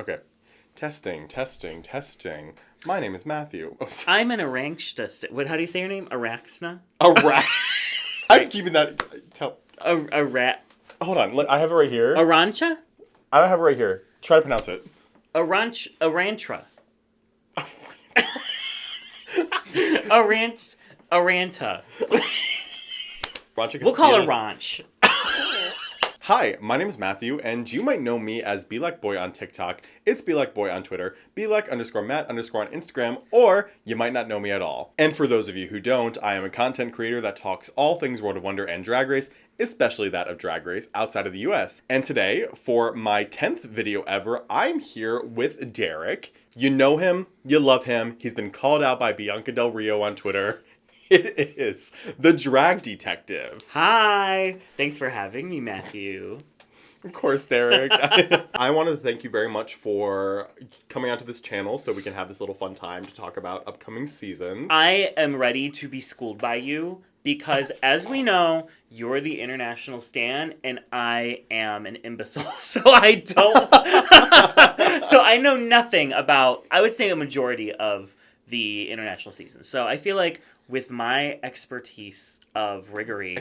Okay. Testing, testing, testing. My name is Matthew. Oh, I'm an Arantxa. What? How do you say your name? Araxna? I'm keeping that. A rat. Hold on. Look, I have it right here. Arantxa? I have it right here. Try to pronounce it. Arantra. Aranta. We'll call her Ranch. Hi, my name is Matthew, and you might know me as belakboy on TikTok. It's belakboy on Twitter, belak_Matt_ on Instagram, or you might not know me at all. And for those of you who don't, I am a content creator that talks all things World of Wonder and Drag Race, especially that of Drag Race outside of the US. And today, for my 10th video ever, I'm here with Derek. You know him, you love him, he's been called out by Bianca Del Rio on Twitter. It is the Drag Detective. Hi! Thanks for having me, Matthew. Of course, Derek. I wanted to thank you very much for coming onto this channel so we can have this little fun time to talk about upcoming seasons. I am ready to be schooled by you because, as we know, you're the international stan and I am an imbecile. So I don't... So I know nothing about, I would say, a majority of the international seasons. So I feel like with my expertise of riggery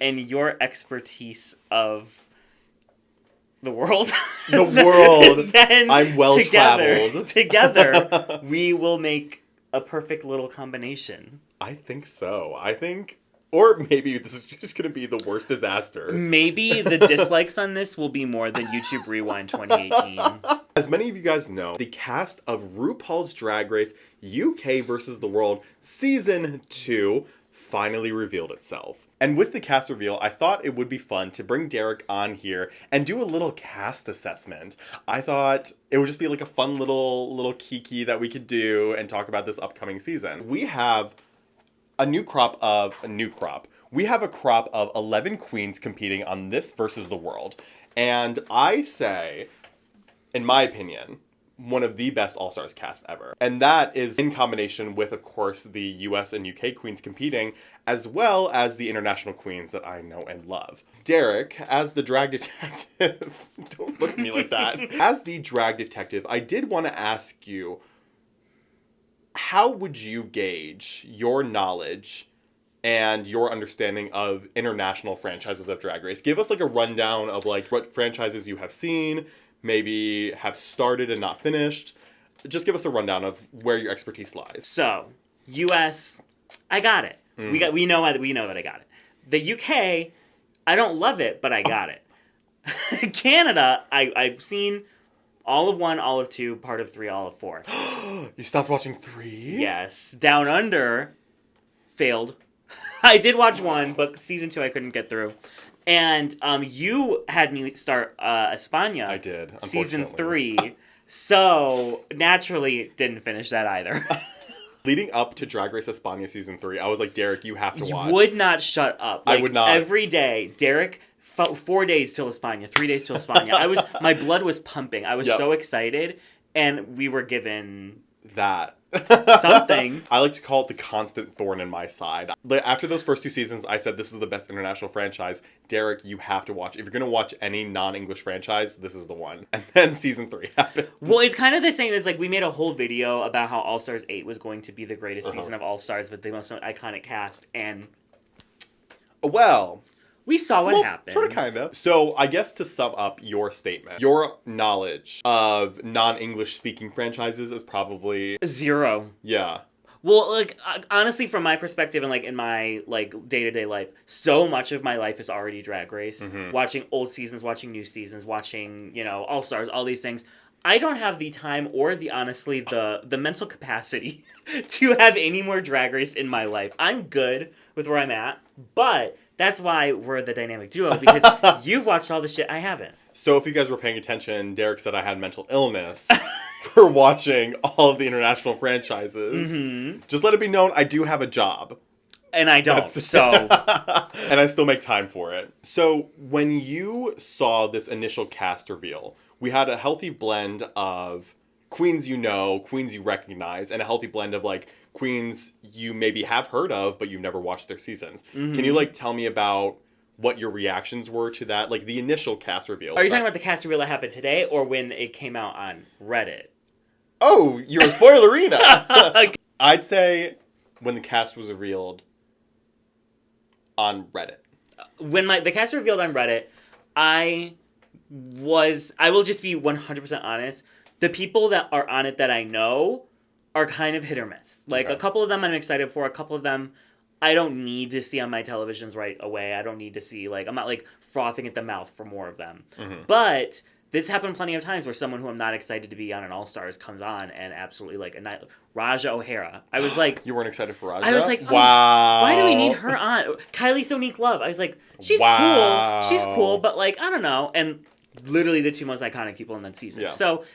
and your expertise of the world, then I'm well traveled. Together, we will make a perfect little combination. I think so. Or maybe this is just going to be the worst disaster. Maybe the dislikes on this will be more than YouTube Rewind 2018. As many of you guys know, the cast of RuPaul's Drag Race UK vs. the World Season 2 finally revealed itself. And with the cast reveal, I thought it would be fun to bring Derek on here and do a little cast assessment. I thought it would just be like a fun little kiki that we could do and talk about this upcoming season. We have We have a crop of 11 queens competing on this versus the world. And I say, in my opinion, one of the best All-Stars cast ever. And that is in combination with, of course, the US and UK queens competing, as well as the international queens that I know and love. Derek, as the drag detective, don't look at me like that. As the drag detective, I did want to ask you, how would you gauge your knowledge and your understanding of international franchises of Drag Race? Give us like a rundown of like what franchises you have seen, maybe have started and not finished. Just give us a rundown of where your expertise lies. So, US, I got it. We know that I got it. The UK, I don't love it, but I got it. Canada, I've seen all of 1, all of 2, part of 3, all of 4. You stopped watching 3? Yes. Down Under failed. I did watch 1, but season 2 I couldn't get through. And you had me start España. I did, season 3. So naturally didn't finish that either. Leading up to Drag Race España season 3, I was like, Derek, you have to watch. You would not shut up. I would not. Every day, Derek, 4 days till España, 3 days till España. My blood was pumping. I was so excited, and we were given that. Something. I like to call it the constant thorn in my side. After those first 2 seasons, I said this is the best international franchise. Derek, you have to watch. If you're going to watch any non-English franchise, this is the one. And then season 3 happened. Well, it's kind of the same as, like, we made a whole video about how All-Stars 8 was going to be the greatest season of All-Stars with the most iconic cast, and... Well... we saw what happened. Sort of, kind of. So, I guess to sum up your statement, your knowledge of non-English speaking franchises is probably... 0. Yeah. Well, like, honestly, from my perspective and, like, in my, like, day-to-day life, so much of my life is already Drag Race. Watching old seasons, watching new seasons, watching, you know, All-Stars, all these things. I don't have the time or the mental capacity to have any more Drag Race in my life. I'm good with where I'm at, but... that's why we're the dynamic duo, because you've watched all the shit I haven't. So if you guys were paying attention, Derek said I had mental illness for watching all of the international franchises. Just let it be known, I do have a job. And I don't, so... and I still make time for it. So when you saw this initial cast reveal, we had a healthy blend of queens you know, queens you recognize, and a healthy blend of, like, queens you maybe have heard of, but you've never watched their seasons. Can you, like, tell me about what your reactions were to that, like the initial cast reveal. Are you talking about the cast reveal that happened today, or when it came out on Reddit? Oh, you're a spoilerina. I'd say when the cast was revealed on Reddit. When the cast revealed on Reddit, I will just be 100% honest. The people that are on it that I know are kind of hit or miss. Like, Okay. a couple of them I'm excited for. A couple of them I don't need to see on my televisions right away. I don't need to see, like, I'm not, like, frothing at the mouth for more of them. Mm-hmm. But this happened plenty of times where someone who I'm not excited to be on an All-Stars comes on and absolutely, like, Raja O'Hara. I was like... You weren't excited for Raja? I was like, oh, wow. why do we need her on? Kylie Sonique Love. I was like, she's Wow. cool. She's cool, but, like, I don't know. And literally the two most iconic people in that season. Yeah. So...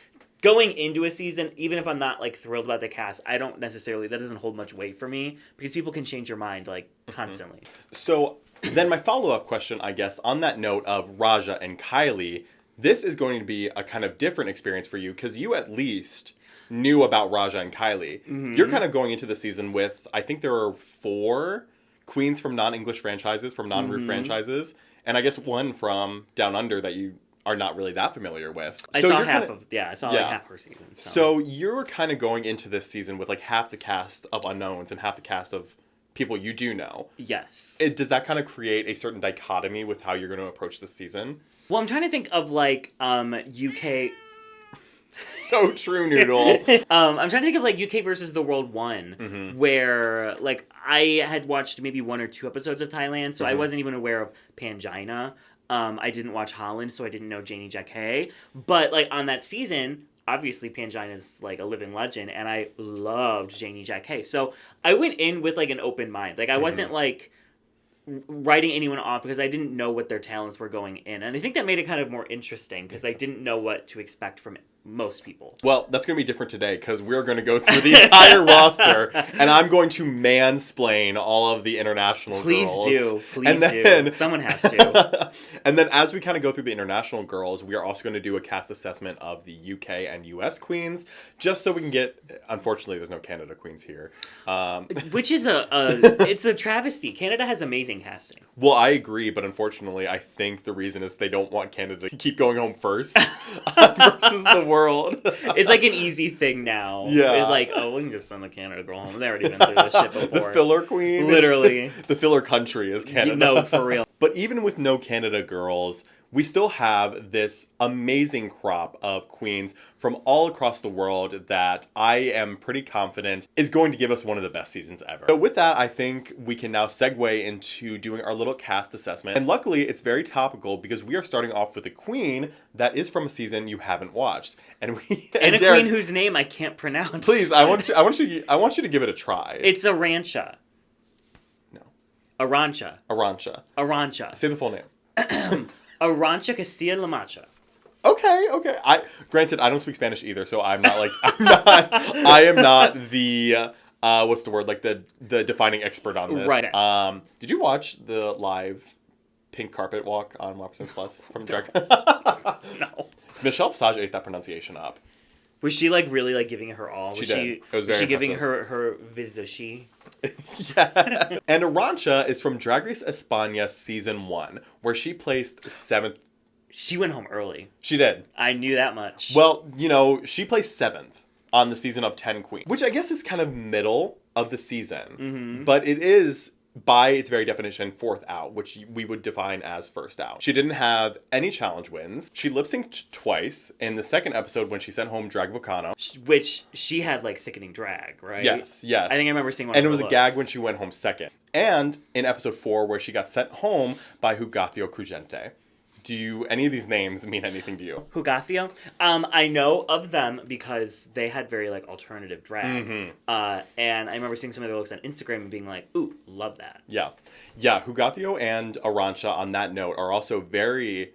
Going into a season, even if I'm not, like, thrilled about the cast, I don't necessarily... That doesn't hold much weight for me, because people can change your mind, like, constantly. So, then my follow-up question, I guess, on that note of Raja and Kylie, this is going to be a kind of different experience for you, because you at least knew about Raja and Kylie. Mm-hmm. You're kind of going into the season with, I think there are 4 queens from non-English franchises, from non-Roof franchises, and I guess one from Down Under that you... are not really that familiar with. I saw half her season. So you're kind of going into this season with like half the cast of unknowns and half the cast of people you do know. Yes. Does that kind of create a certain dichotomy with how you're going to approach this season? Well, I'm trying to think of like UK. So true, Noodle. I'm trying to think of like UK versus the World 1, where like I had watched maybe 1 or 2 episodes of Thailand, so I wasn't even aware of Pangina. I didn't watch Holland, so I didn't know Janie Jacquet. But, like, on that season, obviously Pangina is, like, a living legend, and I loved Janie Jacquet. So I went in with, like, an open mind. Like, I wasn't, like, writing anyone off because I didn't know what their talents were going in. And I think that made it kind of more interesting because I didn't know what to expect from most people. Well, that's going to be different today because we're going to go through the entire roster and I'm going to mansplain all of the international girls. Please do. Someone has to. And then as we kind of go through the international girls, we are also going to do a cast assessment of the UK and US queens just so we can get, unfortunately there's no Canada queens here. Which is it's a travesty. Canada has amazing casting. Well, I agree, but unfortunately I think the reason is they don't want Canada to keep going home first versus the world. It's like an easy thing now. Yeah. It's like, oh, we can just send the Canada girl home. They've already been through this shit before. The filler queen. Literally. The filler country is Canada. No, for real. But even with no Canada girls, we still have this amazing crop of queens from all across the world that I am pretty confident is going to give us one of the best seasons ever. So with that, I think we can now segue into doing our little cast assessment. And luckily, it's very topical because we are starting off with a queen that is from a season you haven't watched. And a Derek, queen whose name I can't pronounce. Please, I want you to give it a try. It's Arantxa. No. Arantxa. Arantxa. Say the full name. Arantxa Castilla-La Mancha. Okay. Granted, I don't speak Spanish either, so I am not the what's the word? Like the defining expert on this. Right. Did you watch the live pink carpet walk on WAPRSense Plus from Drag? No. Michelle Visage ate that pronunciation up. Was she like really like giving it her all? She did. It was very she giving impressive. her visage? Yeah. And Arantxa is from Drag Race España season 1, where she placed 7th. She went home early. She did. I knew that much. Well, she placed 7th on the season of 10 Queens, which I guess is kind of middle of the season. Mm-hmm. But it is, by its very definition, 4th out, which we would define as first out. She didn't have any challenge wins. She lip-synced twice in the second episode when she sent home Drag Volcano. Which she had, like, sickening drag, right? Yes. I think I remember seeing one and of it was her a gag looks. when she went home second. And in episode 4 where she got sent home by Hugatio Crugente. Do any of these names mean anything to you? Hugatio? I know of them because they had very, like, alternative drag. Mm-hmm. And I remember seeing some of their looks on Instagram and being like, ooh, love that. Yeah. Hugatio and Arantxa, on that note, are also very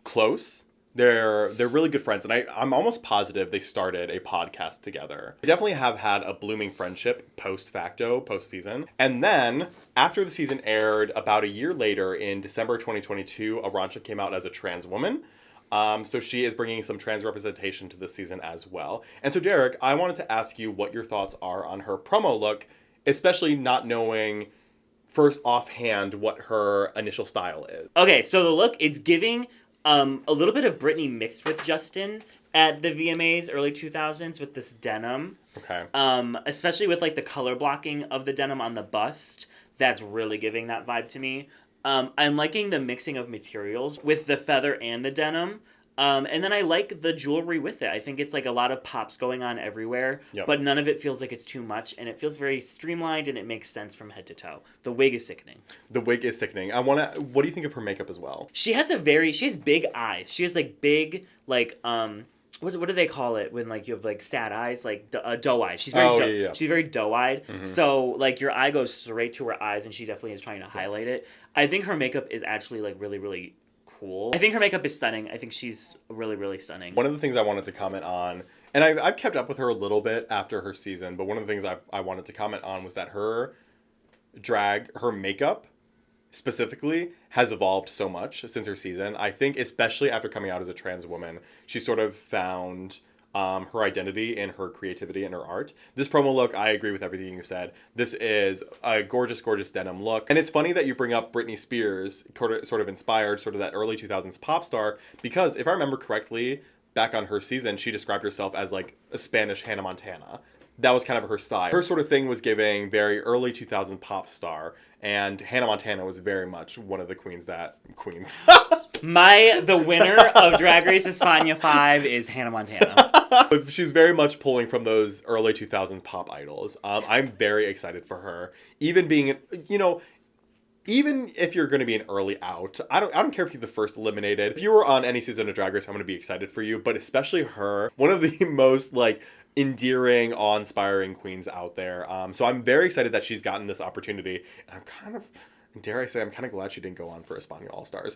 close. They're really good friends, and I'm almost positive they started a podcast together. They definitely have had a blooming friendship post-season. And then, after the season aired, about a year later, in December 2022, Arantxa came out as a trans woman. So she is bringing some trans representation to this season as well. And so, Derek, I wanted to ask you what your thoughts are on her promo look, especially not knowing first offhand what her initial style is. Okay, so the look, it's giving a little bit of Britney mixed with Justin at the VMAs early 2000s with this denim. Okay. Especially with like the color blocking of the denim on the bust. That's really giving that vibe to me. I'm liking the mixing of materials with the feather and the denim. And then I like the jewelry with it. I think it's like a lot of pops going on everywhere, but none of it feels like it's too much, and it feels very streamlined, and it makes sense from head to toe. The wig is sickening. The wig is sickening. What do you think of her makeup as well? She has big eyes. She has like big, like, what do they call it when like you have like sad eyes, like doe eyes? She's very she's very doe-eyed. Mm-hmm. So like your eye goes straight to her eyes, and she definitely is trying to highlight it. I think her makeup is actually like really, really cool. I think her makeup is stunning. I think she's really, really stunning. One of the things I wanted to comment on, and I've kept up with her a little bit after her season, but one of the things I wanted to comment on was that her makeup specifically has evolved so much since her season. I think especially after coming out as a trans woman, she sort of found her identity in her creativity and her art. This promo look, I agree with everything you said. This is a gorgeous, gorgeous denim look. And it's funny that you bring up Britney Spears, sort of inspired, sort of that early 2000s pop star, because if I remember correctly, back on her season, she described herself as like a Spanish Hannah Montana. That was kind of her style. Her sort of thing was giving very early 2000 pop star, and Hannah Montana was very much one of the queens. The winner of Drag Race España 5 is Hannah Montana. But she's very much pulling from those early 2000s pop idols. I'm very excited for her. Even being, even if you're going to be an early out, I don't care if you're the first eliminated. If you were on any season of Drag Race, I'm going to be excited for you. But especially her, one of the most like endearing, awe-inspiring queens out there. So I'm very excited that she's gotten this opportunity. And I'm kind of, dare I say, I'm kind of glad she didn't go on for España All-Stars.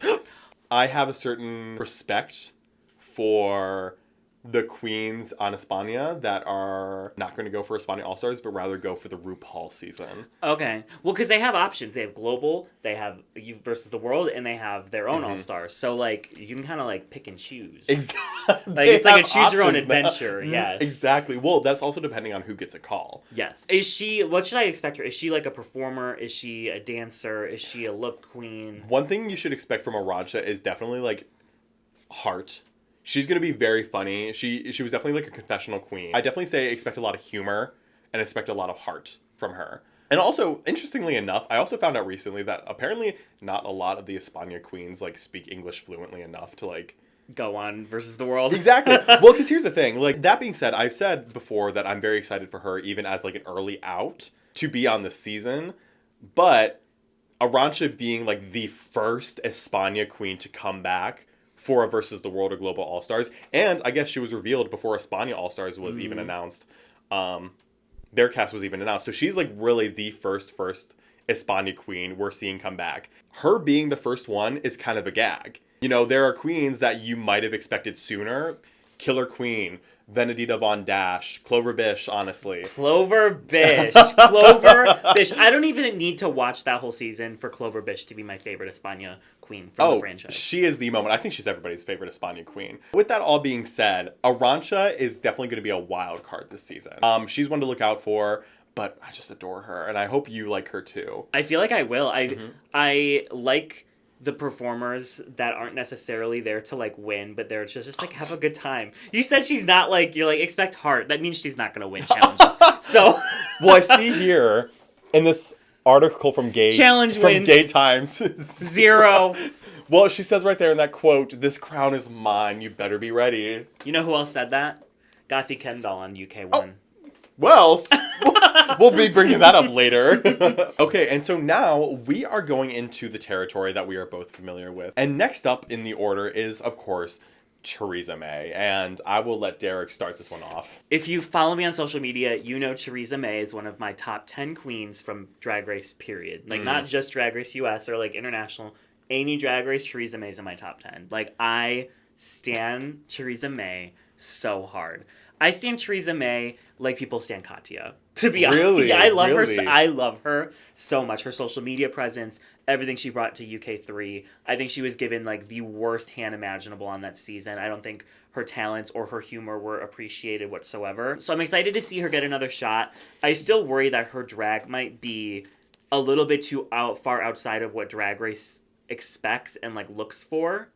I have a certain respect for the queens on España that are not going to go for España All-Stars, but rather go for the RuPaul season. Okay. Well, because they have options. They have Global, they have You versus the World, and they have their own All-Stars. So, like, you can kind of, like, pick and choose. Exactly. Like, it's like a choose-your-own adventure, yes. Exactly. Well, that's also depending on who gets a call. Yes. What should I expect her? Is she, like, a performer? Is she a dancer? Is she a look queen? One thing you should expect from Arantxa is definitely, like, heart. She's going to be very funny. She was definitely like a confessional queen. I definitely say expect a lot of humor and expect a lot of heart from her. And also, interestingly enough, I also found out recently that apparently not a lot of the España queens like speak English fluently enough to like go on versus the world. Exactly. Well, because here's the thing. Like, that being said, I've said before that I'm very excited for her even as like an early out to be on the season. But Arantxa being like the first España queen to come back for a versus the world or global all-stars, and I guess she was revealed before España all-stars was even announced. Their cast was even announced, so she's like really the first España queen we're seeing come back. Her being the first one is kind of a gag. You know, there are queens that you might have expected sooner. Killer Queen, Venedita Von Dash, Clover Bish, honestly. Clover Bish. Clover Bish. I don't even need to watch that whole season for Clover Bish to be my favorite España queen from the franchise. She is the moment. I think she's everybody's favorite España queen. With that all being said, Arantxa is definitely going to be a wild card this season. She's one to look out for, but I just adore her, and I hope you like her too. I feel like I will. I like the performers that aren't necessarily there to like win, but they're just like have a good time. You said she's not like, you're like expect heart. That means she's not gonna win challenges. So well, I see here in this article from Gay Times 0. Well, she says right there in that quote, "This crown is mine. You better be ready." You know who else said that? GOTHY KENDOLL on UK1. Well, we'll be bringing that up later. Okay, and so now we are going into the territory that we are both familiar with. And next up in the order is, of course, CHORIZA May. And I will let Derek start this one off. If you follow me on social media, you know CHORIZA May is one of my top 10 queens from Drag Race, period. Like, not just Drag Race US or, like, international. Any Drag Race, CHORIZA May is in my top 10. Like, I stan CHORIZA May so hard. I stan CHORIZA May like people stan Katya. To be honest, yeah, I love her. I love her so much. Her social media presence, everything she brought to UK3. I think she was given like the worst hand imaginable on that season. I don't think her talents or her humor were appreciated whatsoever. So I'm excited to see her get another shot. I still worry that her drag might be a little bit too far outside of what Drag Race expects and like looks for.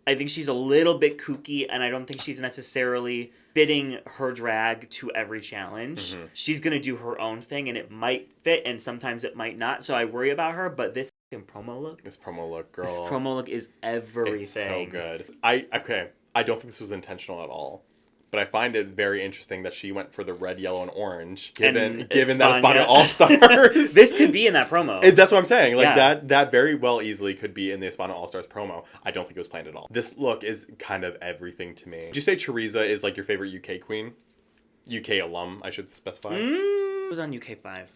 I think she's a little bit kooky, and I don't think she's necessarily fitting her drag to every challenge. Mm-hmm. She's going to do her own thing, and it might fit, and sometimes it might not, so I worry about her, but this promo look... This promo look, girl. This promo look is everything. It's so good. I don't think this was intentional at all. But I find it very interesting that she went for the red, yellow, and orange, given that España All-Stars. This could be in that promo. That's what I'm saying. Like, that very well easily could be in the España All-Stars promo. I don't think it was planned at all. This look is kind of everything to me. Would you say CHORIZA is, like, your favorite UK queen? UK alum, I should specify. It was on UK 5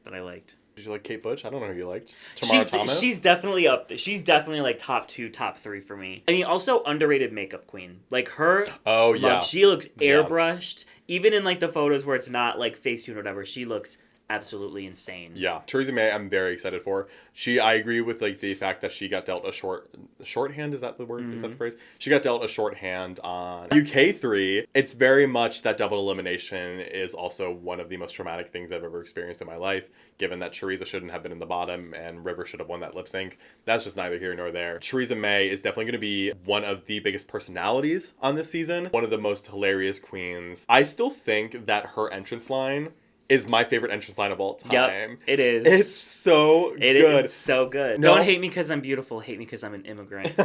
that I liked. Did you like Kate Bush? I don't know who you liked. Tamara Thomas? She's definitely up there. She's definitely like top 2, top 3 for me. I mean, also underrated makeup queen. Like her. Oh, yeah. She looks airbrushed. Yeah. Even in like the photos where it's not like Facetune or whatever, she looks absolutely insane. Yeah. Theresa May, I'm very excited for. I agree with like the fact that she got dealt a shorthand, is that the word? Mm-hmm. Is that the phrase? She got dealt a shorthand on UK 3. It's very much that double elimination is also one of the most traumatic things I've ever experienced in my life, given that CHORIZA shouldn't have been in the bottom and River should have won that lip sync. That's just neither here nor there. Theresa May is definitely going to be one of the biggest personalities on this season, one of the most hilarious queens. I still think that her entrance line is my favorite entrance line of all time. Yep, it is. It's so good. It's so good. No. Don't hate me because I'm beautiful. Hate me because I'm an immigrant.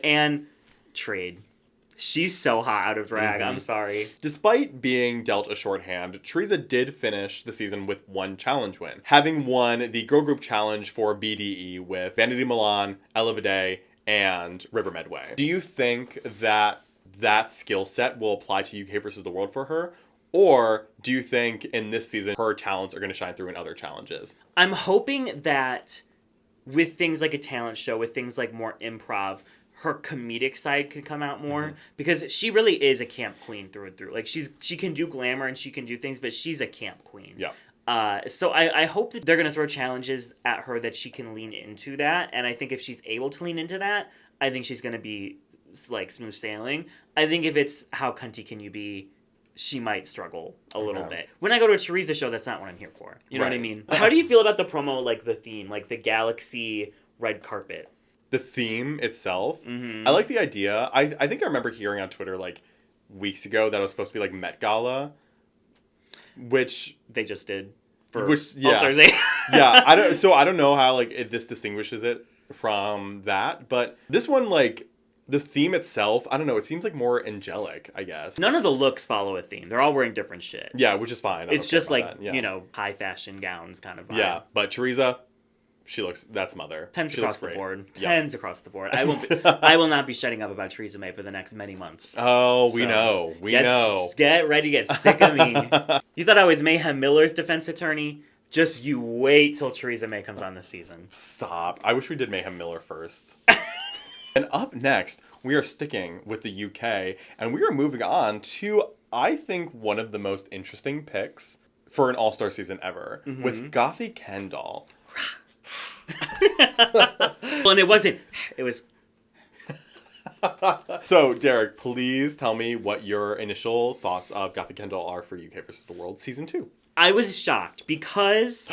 And trade. She's so hot out of drag. Mm-hmm. I'm sorry. Despite being dealt a shorthand, Theresa did finish the season with one challenge win, having won the girl group challenge for BDE with Vanity Milan, Ella Vidae, and River Medway. Do you think that skill set will apply to UK versus the world for her? Or do you think in this season her talents are going to shine through in other challenges? I'm hoping that with things like a talent show, with things like more improv, her comedic side could come out more. Mm-hmm. Because she really is a camp queen through and through. Like she can do glamour and she can do things, but she's a camp queen. Yeah. So I hope that they're going to throw challenges at her that she can lean into that. And I think if she's able to lean into that, I think she's going to be like smooth sailing. I think if it's how cunty can you be, she might struggle a little bit. When I go to a CHORIZA show, that's not what I'm here for. You know what I mean? How do you feel about the promo, like the theme, like the galaxy red carpet? The theme itself? Mm-hmm. I like the idea. I think I remember hearing on Twitter like weeks ago that it was supposed to be like Met Gala, which they just did for All Stars 8. Yeah, I don't know how like this distinguishes it from that, but this one like the theme itself, I don't know, it seems like more angelic, I guess. None of the looks follow a theme. They're all wearing different shit. Yeah, which is fine. It's just like, you know, high fashion gowns kind of vibe. Yeah, but CHORIZA, that's mother. 10s she across the board. 10s across the board. I will not be shutting up about Theresa May for the next many months. Oh, we know. We know. Get ready to get sick of me. You thought I was Mayhem Miller's defense attorney? Just you wait till Theresa May comes on this season. Stop. I wish we did Mayhem Miller first. And up next, we are sticking with the UK, and we are moving on to, I think, one of the most interesting picks for an all-star season ever, with GOTHY KENDOLL. Well, and it wasn't. It was... So, Derek, please tell me what your initial thoughts of GOTHY KENDOLL are for UK vs. the World Season 2. I was shocked because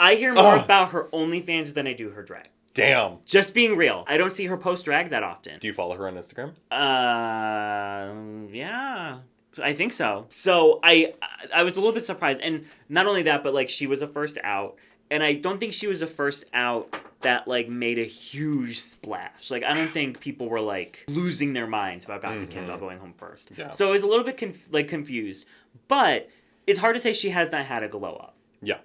I hear more about her OnlyFans than I do her drag. Damn. Just being real. I don't see her post drag that often. Do you follow her on Instagram? Yeah. I think so. So I was a little bit surprised. And not only that, but like she was a first out. And I don't think she was the first out that like made a huge splash. Like I don't think people were like losing their minds about GOTHY KENDOLL going home first. Yeah. So I was a little bit confused. But it's hard to say she has not had a glow up. Yeah.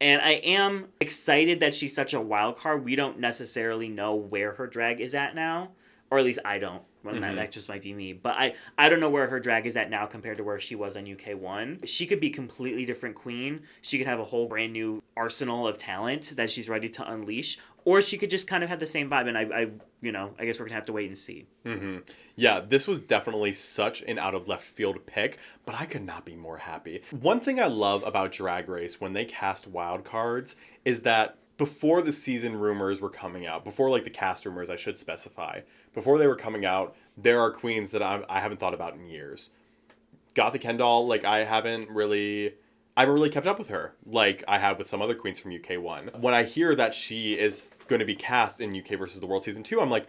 And I am excited that she's such a wild card. We don't necessarily know where her drag is at now. Or at least I don't. Well, that just might be me. But I don't know where her drag is at now compared to where she was on UK1. She could be a completely different queen. She could have a whole brand new arsenal of talent that she's ready to unleash. Or she could just kind of have the same vibe. And I guess we're going to have to wait and see. Mm-hmm. Yeah, this was definitely such an out of left field pick, but I could not be more happy. One thing I love about Drag Race when they cast wild cards is that before the season rumors were coming out, before like the cast rumors, I should specify, before they were coming out, there are queens that I haven't thought about in years. GOTHY KENDOLL, like I haven't really I haven't really kept up with her like I have with some other queens from UK1. When I hear that she is going to be cast in UK versus the World Season 2, I'm like,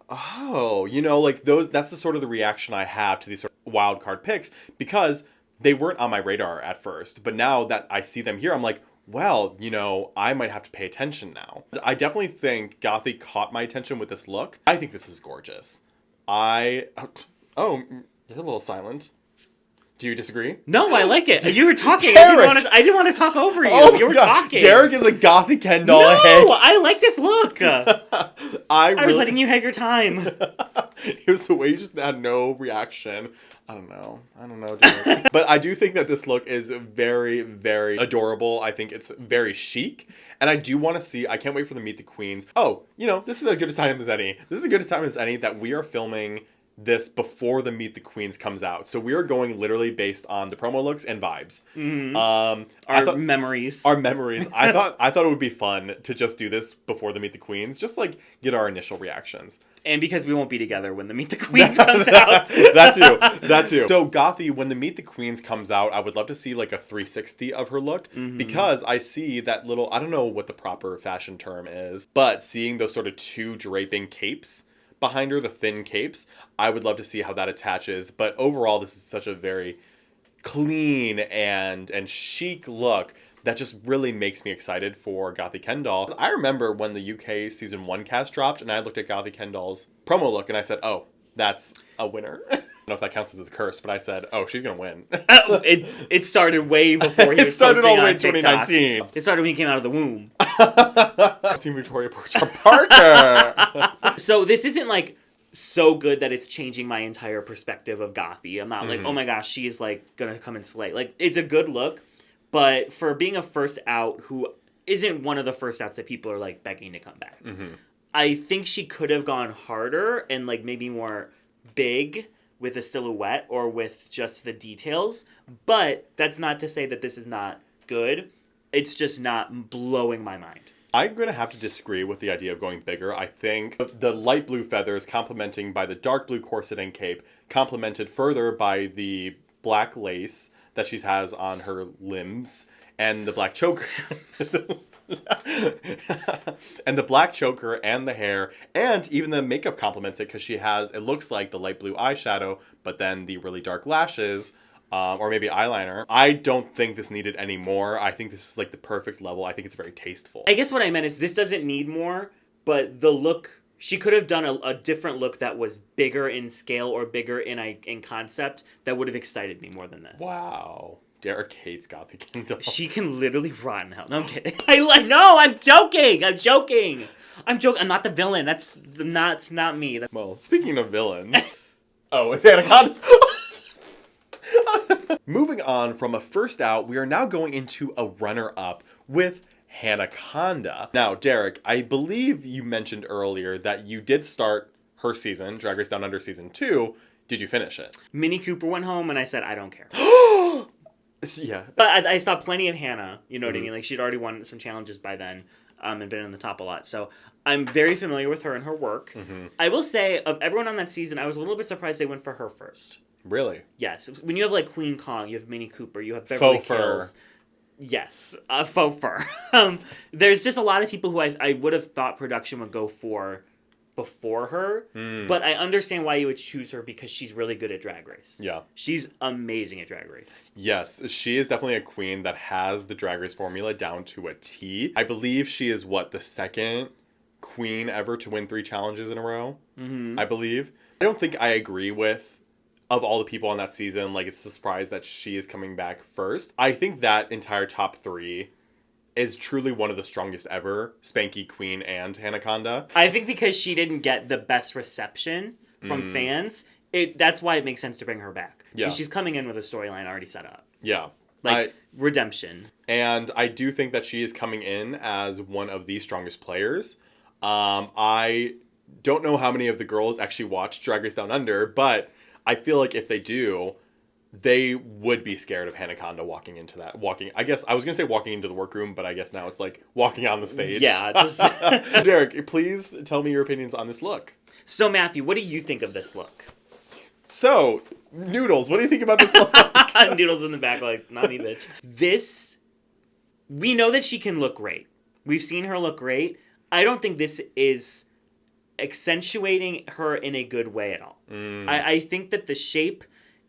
oh, you know, like that's the sort of the reaction I have to these sort of wild card picks, because they weren't on my radar at first. But now that I see them here, I'm like, well, you know, I might have to pay attention now. I definitely think GOTHY caught my attention with this look. I think this is gorgeous. Oh, you're a little silent. Do you disagree? No, I like it. You were talking. Derek! I didn't want to talk over you. Oh You were God. talking. Derek is a GOTHY KENDOLL. No, Hey. I like this look. I was really... letting you have your time. It was the way you just had no reaction. I don't know, Derek. But I do think that this look is very, very adorable. I think it's very chic. And I do want to see, I can't wait for the Meet the Queens. Oh, you know, this is as good a time as any. This is as good a time as any that we are filming this before the Meet the Queens comes out. So we are going literally based on the promo looks and vibes. Mm-hmm. Our memories. Our memories. I thought it would be fun to just do this before the Meet the Queens, just like get our initial reactions. And because we won't be together when the Meet the Queens comes out. That too. So GOTHY, when the Meet the Queens comes out, I would love to see like a 360 of her look, because I see that little, I don't know what the proper fashion term is, but seeing those sort of two draping capes behind her, the thin capes, I would love to see how that attaches. But overall, this is such a very clean and chic look that just really makes me excited for GOTHY KENDOLL. I remember when the UK season 1 cast dropped and I looked at GOTHY KENDOLL's promo look and I said, oh, that's a winner. I don't know if that counts as a curse, but I said, oh, she's gonna win. It started way before he was It started all the way in TikTok. 2019. It started when he came out of the womb. Team Victoria Parker. So this isn't like so good that it's changing my entire perspective of GOTHY. I'm not like, oh my gosh, she is like gonna come and slay. Like, it's a good look, but for being a first out who isn't one of the first outs that people are like begging to come back, I think she could have gone harder and like maybe more big with a silhouette or with just the details. But that's not to say that this is not good. It's just not blowing my mind. I'm going to have to disagree with the idea of going bigger. I think the light blue feathers complementing by the dark blue corset and cape, complemented further by the black lace that she has on her limbs and the black choker. And the black choker and the hair, and even the makeup complements it, because she has, it looks like the light blue eyeshadow, but then the really dark lashes, or maybe eyeliner. I don't think this needed any more. I think this is like the perfect level. I think it's very tasteful. I guess what I meant is this doesn't need more, but the look, she could have done a different look that was bigger in scale or bigger in concept that would have excited me more than this. Wow. Derek hates GOTHY KENDOLL. She can literally rot in hell. No, I'm kidding. I'm joking. I'm joking. I'm not the villain. That's not me. Well, speaking of villains. Oh, it's Anaconda. Moving on from a first out, we are now going into a runner-up with Anaconda. Now, Derek, I believe you mentioned earlier that you did start her season, Drag Race Down Under Season 2. Did you finish it? Minnie Cooper went home and I said, I don't care. Yeah. But I saw plenty of Hannah, you know what I mean? Like, she'd already won some challenges by then and been in the top a lot. So I'm very familiar with her and her work. I will say, of everyone on that season, I was a little bit surprised they went for her first. Really? Yes. When you have, like, Queen Kong, you have Minnie Cooper, you have Beverly Hills. Yes. Faux fur. There's just a lot of people who I would have thought production would go for before her, but I understand why you would choose her because she's really good at Drag Race. Yeah. She's amazing at Drag Race. Yes, she is definitely a queen that has the Drag Race formula down to a T. I believe she is, the second queen ever to win 3 challenges in a row, I believe. I don't think I agree with, of all the people on that season, like, it's a surprise that she is coming back first. I think that entire top 3 is truly one of the strongest ever, Spanky, Queen, and Anaconda. I think because she didn't get the best reception from fans, that's why it makes sense to bring her back. Yeah. She's coming in with a storyline already set up. Yeah. Redemption. And I do think that she is coming in as one of the strongest players. I don't know how many of the girls actually watch Drag Race Down Under, but I feel like if they do, they would be scared of Anaconda walking into that. I guess I was going to say walking into the workroom, but I guess now it's like walking on the stage. Yeah. Derek, please tell me your opinions on this look. So, Matthew, what do you think of this look? So, Noodles, what do you think about this look? Noodles in the back, like, not me, bitch. This, we know that she can look great. We've seen her look great. I don't think this is accentuating her in a good way at all. I think that the shape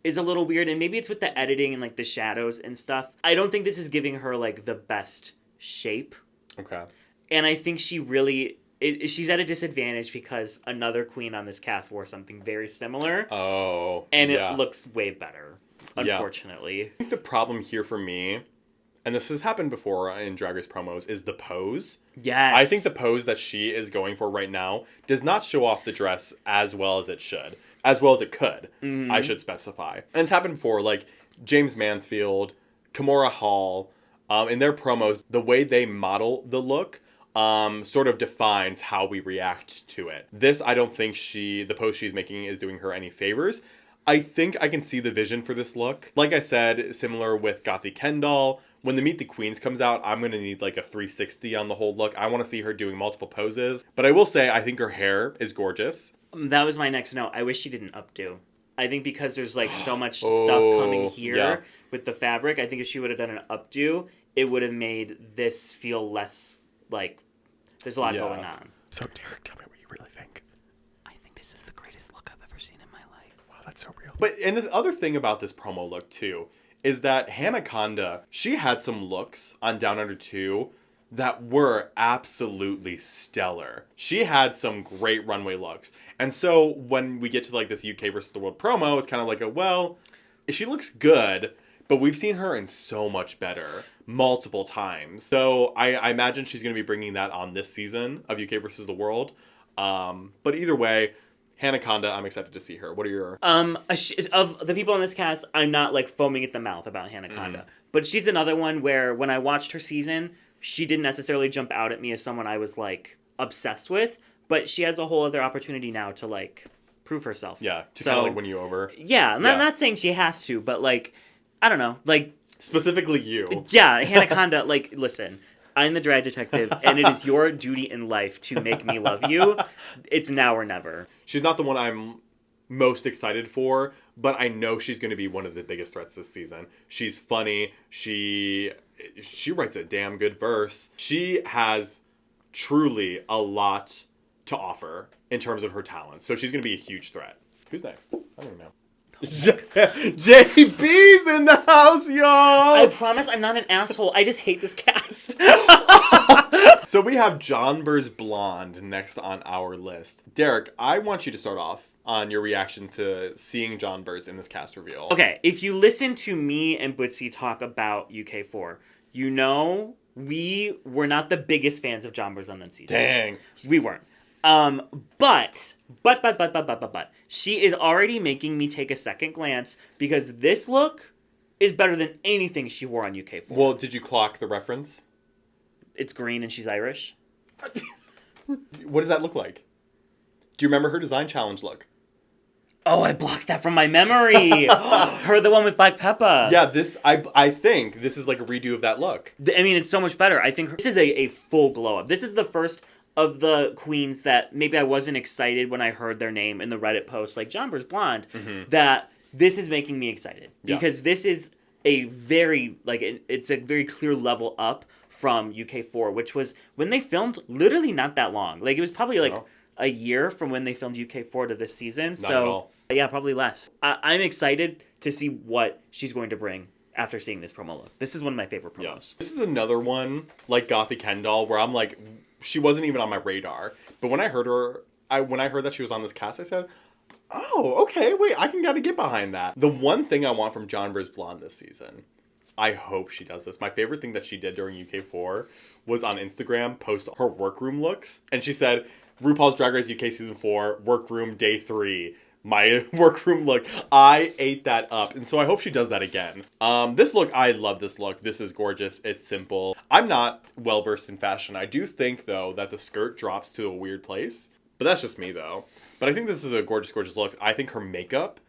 is a little weird, and maybe it's with the editing and, like, the shadows and stuff. I don't think this is giving her, like, the best shape. Okay. And I think she really... she's at a disadvantage because another queen on this cast wore something very similar. Oh, and it looks way better, unfortunately. I think the problem here for me, and this has happened before in Drag Race promos, is the pose. Yes. I think the pose that she is going for right now does not show off the dress as well as it should. As well as it could, I should specify. And it's happened before, like James Mansfield, Kimora Hall, in their promos, the way they model the look sort of defines how we react to it. This, I don't think the pose she's making is doing her any favors. I think I can see the vision for this look. Like I said, similar with GOTHY KENDOLL, when the Meet the Queens comes out, I'm going to need like a 360 on the whole look. I want to see her doing multiple poses. But I will say, I think her hair is gorgeous. That was my next note. I wish she didn't updo. I think because there's like so much stuff coming here with the fabric, I think if she would have done an updo, it would have made this feel less like there's a lot going on. So Derek, tell me what you really think. I think this is the greatest look I've ever seen in my life. Wow, that's so real. But and the other thing about this promo look too is that Hannah Conda, she had some looks on Down Under 2 that were absolutely stellar. She had some great runway looks. And so when we get to like this UK versus the world promo, it's kind of like she looks good, but we've seen her in so much better multiple times. So I imagine she's going to be bringing that on this season of UK versus the world. But either way, Hannah Conda, I'm excited to see her. What are your... Of the people on this cast, I'm not like foaming at the mouth about Hannah Conda. But she's another one where when I watched her season, she didn't necessarily jump out at me as someone I was like obsessed with. But she has a whole other opportunity now to like prove herself. Yeah, to kind of like win you over. Yeah, I'm not saying she has to, but like, I don't know, like... Specifically you. Yeah, Hannah Conda, like, listen, I'm the drag detective, and it is your duty in life to make me love you. It's now or never. She's not the one I'm most excited for, but I know she's going to be one of the biggest threats this season. She's funny. She writes a damn good verse. She has truly a lot to offer in terms of her talent. So she's going to be a huge threat. Who's next? I don't know. JB's in the house, y'all! I promise I'm not an asshole. I just hate this cast. So we have JONBERS Blonde next on our list. Derek, I want you to start off on your reaction to seeing JONBERS in this cast reveal. Okay, if you listen to me and Bootsy talk about UK4, you know we were not the biggest fans of JONBERS on that season. Dang. We weren't. But she is already making me take a second glance because this look is better than anything she wore on UK4. Well, did you clock the reference? It's green and she's Irish. What does that look like? Do you remember her design challenge look? Oh, I blocked that from my memory. Her, the one with black pepper. Yeah, I think this is like a redo of that look. I mean, it's so much better. I think this is a full glow up. This is the first of the queens that maybe I wasn't excited when I heard their name in the Reddit post, like JONBERS Blonde, that this is making me excited. Because this is a very, like, it's a very clear level up from UK4, which was when they filmed literally not that long. Like, it was probably like a year from when they filmed UK4 to this season. Not at all. Yeah, probably less. I'm excited to see what she's going to bring after seeing this promo look. This is one of my favorite promos. Yeah. This is another one, like GOTHY KENDOLL, where I'm like, she wasn't even on my radar. But when I heard that she was on this cast, I said, oh, okay, wait, I can gotta get behind that. The one thing I want from JONBERS Blonde this season, I hope she does this. My favorite thing that she did during UK4 was on Instagram post her workroom looks. And she said, RuPaul's Drag Race UK Season 4, workroom day 3. My workroom look. I ate that up. And so I hope she does that again. This look, I love this look. This is gorgeous. It's simple. I'm not well versed in fashion. I do think, though, that the skirt drops to a weird place. But that's just me, though. But I think this is a gorgeous, gorgeous look. I think her makeup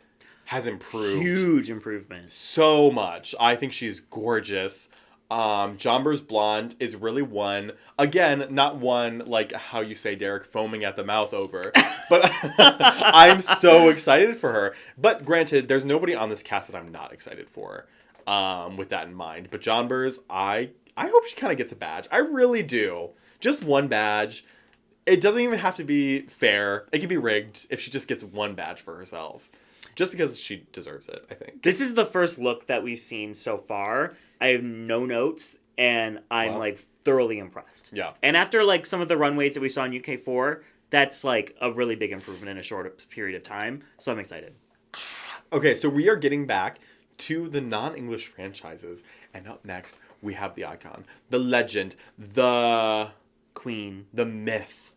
has improved. Huge improvement. So much. I think she's gorgeous. JONBERS Blonde is really one, again, not one like how you say, Derek, foaming at the mouth over, but I'm so excited for her. But granted, there's nobody on this cast that I'm not excited for, with that in mind. But JONBERS, I hope she kind of gets a badge. I really do. Just one badge. It doesn't even have to be fair. It can be rigged if she just gets one badge for herself. Just because she deserves it, I think. This is the first look that we've seen so far. I have no notes, and I'm, like, thoroughly impressed. Yeah. And after, like, some of the runways that we saw in UK4, that's, like, a really big improvement in a short period of time. So I'm excited. Okay, so we are getting back to the non-English franchises. And up next, we have the icon, the legend, the Queen, the myth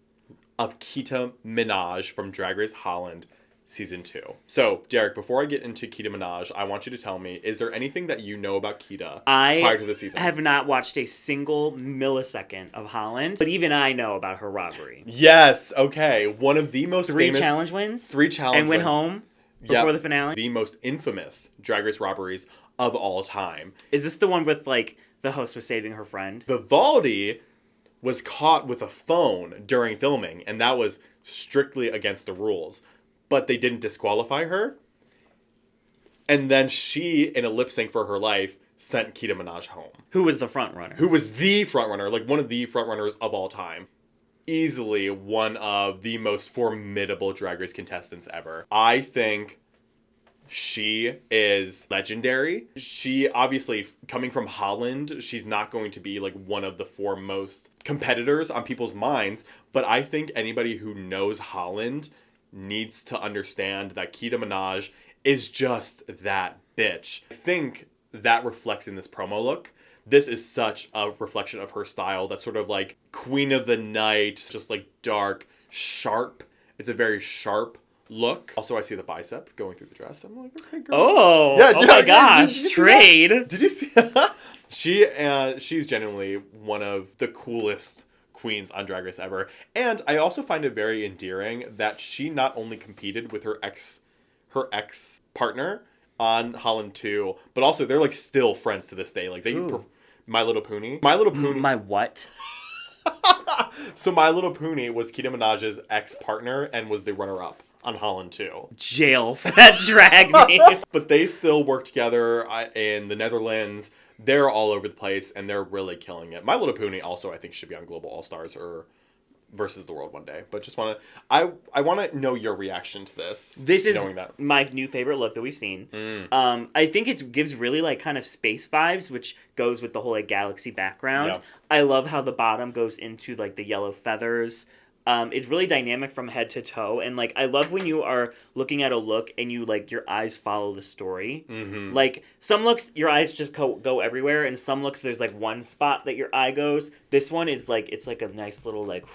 of Keta Minaj from Drag Race Holland Season 2. So, Derek, before I get into Keta Minaj, I want you to tell me, is there anything that you know about Keta prior to the season? I have not watched a single millisecond of Holland, but even I know about her robbery. Yes, okay. One of the most famous... 3 challenge wins? 3 challenge and wins. And went home before the finale? The most infamous Drag Race robberies of all time. Is this the one with, like, the host was saving her friend? Vivaldi was caught with a phone during filming, and that was strictly against the rules. But they didn't disqualify her. And then she, in a lip sync for her life, sent Keta Minaj home. Who was the front runner? Who was the front runner, like one of the front runners of all time. Easily one of the most formidable Drag Race contestants ever. I think she is legendary. She, obviously, coming from Holland, she's not going to be like one of the foremost competitors on people's minds. But I think anybody who knows Holland needs to understand that Keta Minaj is just that bitch. I think that reflects in this promo look. This is such a reflection of her style. That's sort of like Queen of the Night, just like dark, sharp. It's a very sharp look. Also, I see the bicep going through the dress. I'm like, okay, girl. Oh, yeah, oh my gosh, did trade. Did you see that? She's genuinely one of the coolest queens on Drag Race ever. And I also find it very endearing that she not only competed with her ex partner on Holland 2, but also they're like still friends to this day. Like My Little Pony. My what? So My Little Pony was Keta Minaj's ex-partner and was the runner-up on Holland 2. Jail for that drag me. But they still work together in the Netherlands. They're all over the place, and they're really killing it. My Little Pony also, I think, should be on Global All-Stars or versus the world one day. But just want to... I want to know your reaction to this. This is my new favorite look that we've seen. I think it gives really, like, kind of space vibes, which goes with the whole, like, galaxy background. Yeah. I love how the bottom goes into, like, the yellow feathers. It's really dynamic from head to toe, and like I love when you are looking at a look and you like your eyes follow the story. Mm-hmm. Like some looks, your eyes just go everywhere, and some looks there's like one spot that your eye goes. This one is like it's like a nice little like.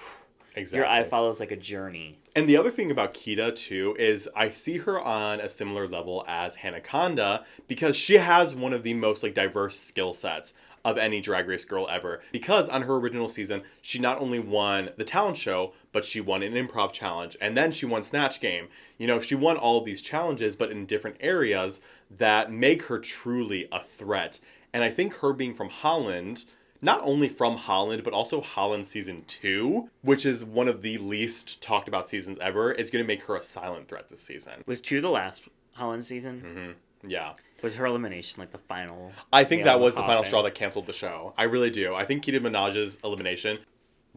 Exactly. Your eye follows like a journey. And the other thing about Keta too is I see her on a similar level as CONDA because she has one of the most like diverse skill sets of any Drag Race girl ever. Because on her original season, she not only won the talent show, but she won an improv challenge, and then she won Snatch Game. You know, she won all of these challenges, but in different areas that make her truly a threat. And I think her being from Holland, not only from Holland, but also Holland Season 2, which is one of the least talked about seasons ever, is going to make her a silent threat this season. Was 2 the last Holland season? Mm-hmm. Yeah. Was her elimination like the final? I think that was the final straw that canceled the show. I really do. I think Keta Minaj's elimination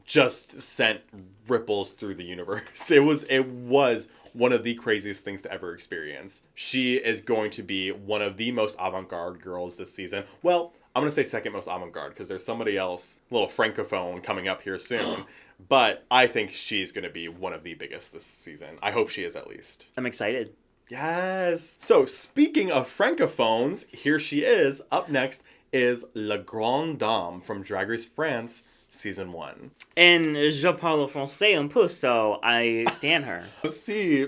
just sent ripples through the universe. It was one of the craziest things to ever experience. She is going to be one of the most avant-garde girls this season. Well, I'm going to say second most avant-garde because there's somebody else, a little francophone, coming up here soon. But I think she's going to be one of the biggest this season. I hope she is at least. I'm excited. Yes. So speaking of francophones, here she is. Up next is La Grande Dame from Drag Race France Season 1. And je parle français un peu, so I stan her. Si.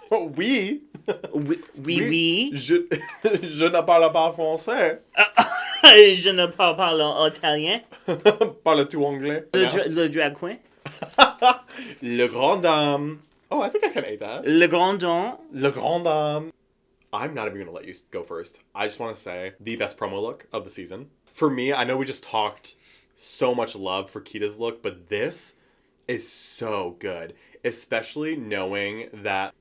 Oui. Oui. Je ne parle pas français. Je ne parle pas italien. Parles-tu anglais? Le drag queen. Le Grande Dame. Oh, I think I can ate that. Le Grand Dame. Le Grande Dame. I'm not even going to let you go first. I just want to say the best promo look of the season. For me, I know we just talked so much love for Keta's look, but this is so good. Especially knowing that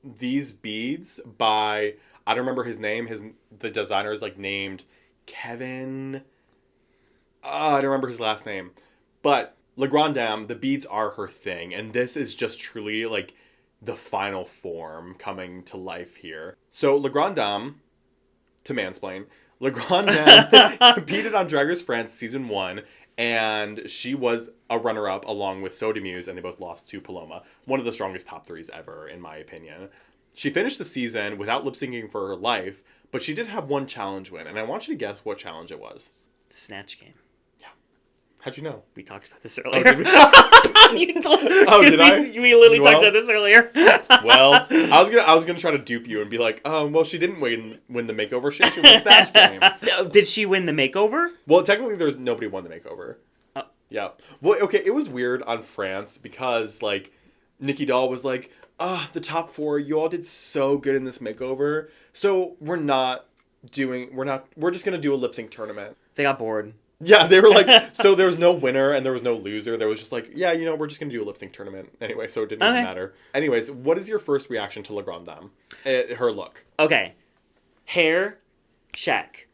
these beads by, I don't remember his name, the designer is like named Kevin, I don't remember his last name, but Grande Dame, the beads are her thing, and this is just truly like the final form coming to life here. So Grande Dame, to mansplain, Grande Dame competed on Drag Race France season 1, and she was a runner-up along with Soda Muse, and they both lost to Paloma. One of the strongest top 3s ever, in my opinion. She finished the season without lip-syncing for her life, but she did have one challenge win, and I want you to guess what challenge it was. Snatch game. Yeah. How'd you know? We talked about this earlier. Oh, did we? Did I? We literally talked about this earlier. Well, I was gonna try to dupe you and be like, well, she didn't win the makeover. She won the Snatch game. Did she win the makeover? Well, technically, nobody won the makeover. Yeah. Well, okay, it was weird on France because, like, Nikki Doll was like, the top 4, you all did so good in this makeover, so we're just gonna do a lip sync tournament. They got bored. Yeah, they were like, so there was no winner and there was no loser. There was just like, yeah, we're just gonna do a lip sync tournament anyway, so it didn't even matter. Anyways, what is your first reaction to Grande Dame? Her look. Okay. Hair, check.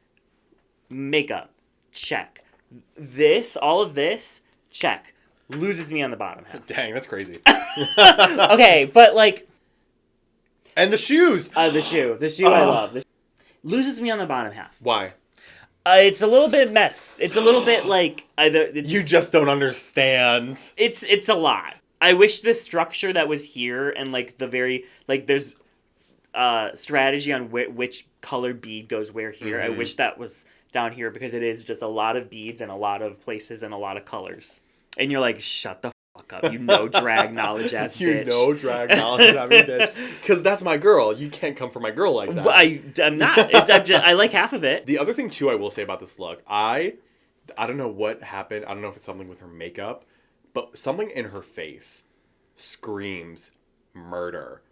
Makeup, check. All of this, check. Loses me on the bottom half. Dang, that's crazy. Okay, but like... And the shoes! The shoe I love. Loses me on the bottom half. Why? It's a little bit mess. It's a little bit like... you just don't understand. It's a lot. I wish the structure that was here and like the very... Like there's strategy on which color bead goes where here. Mm-hmm. I wish that was down here because it is just a lot of beads and a lot of places and a lot of colors. And you're like, shut the fuck up. You know drag knowledge ass bitch. You know drag knowledge ass bitch. Because that's my girl. You can't come for my girl like that. I'm not. I like half of it. The other thing, too, I will say about this look, I don't know what happened. I don't know if it's something with her makeup, but something in her face screams murder.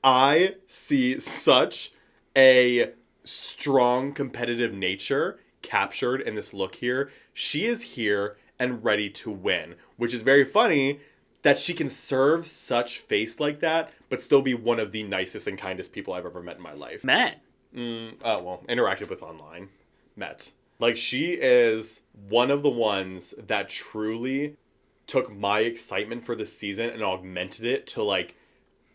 I see such a strong competitive nature captured in this look here. She is here and ready to win, which is very funny that she can serve such face like that, but still be one of the nicest and kindest people I've ever met in my life. Met. Interacted with online. Met. Like, she is one of the ones that truly took my excitement for this season and augmented it to, like,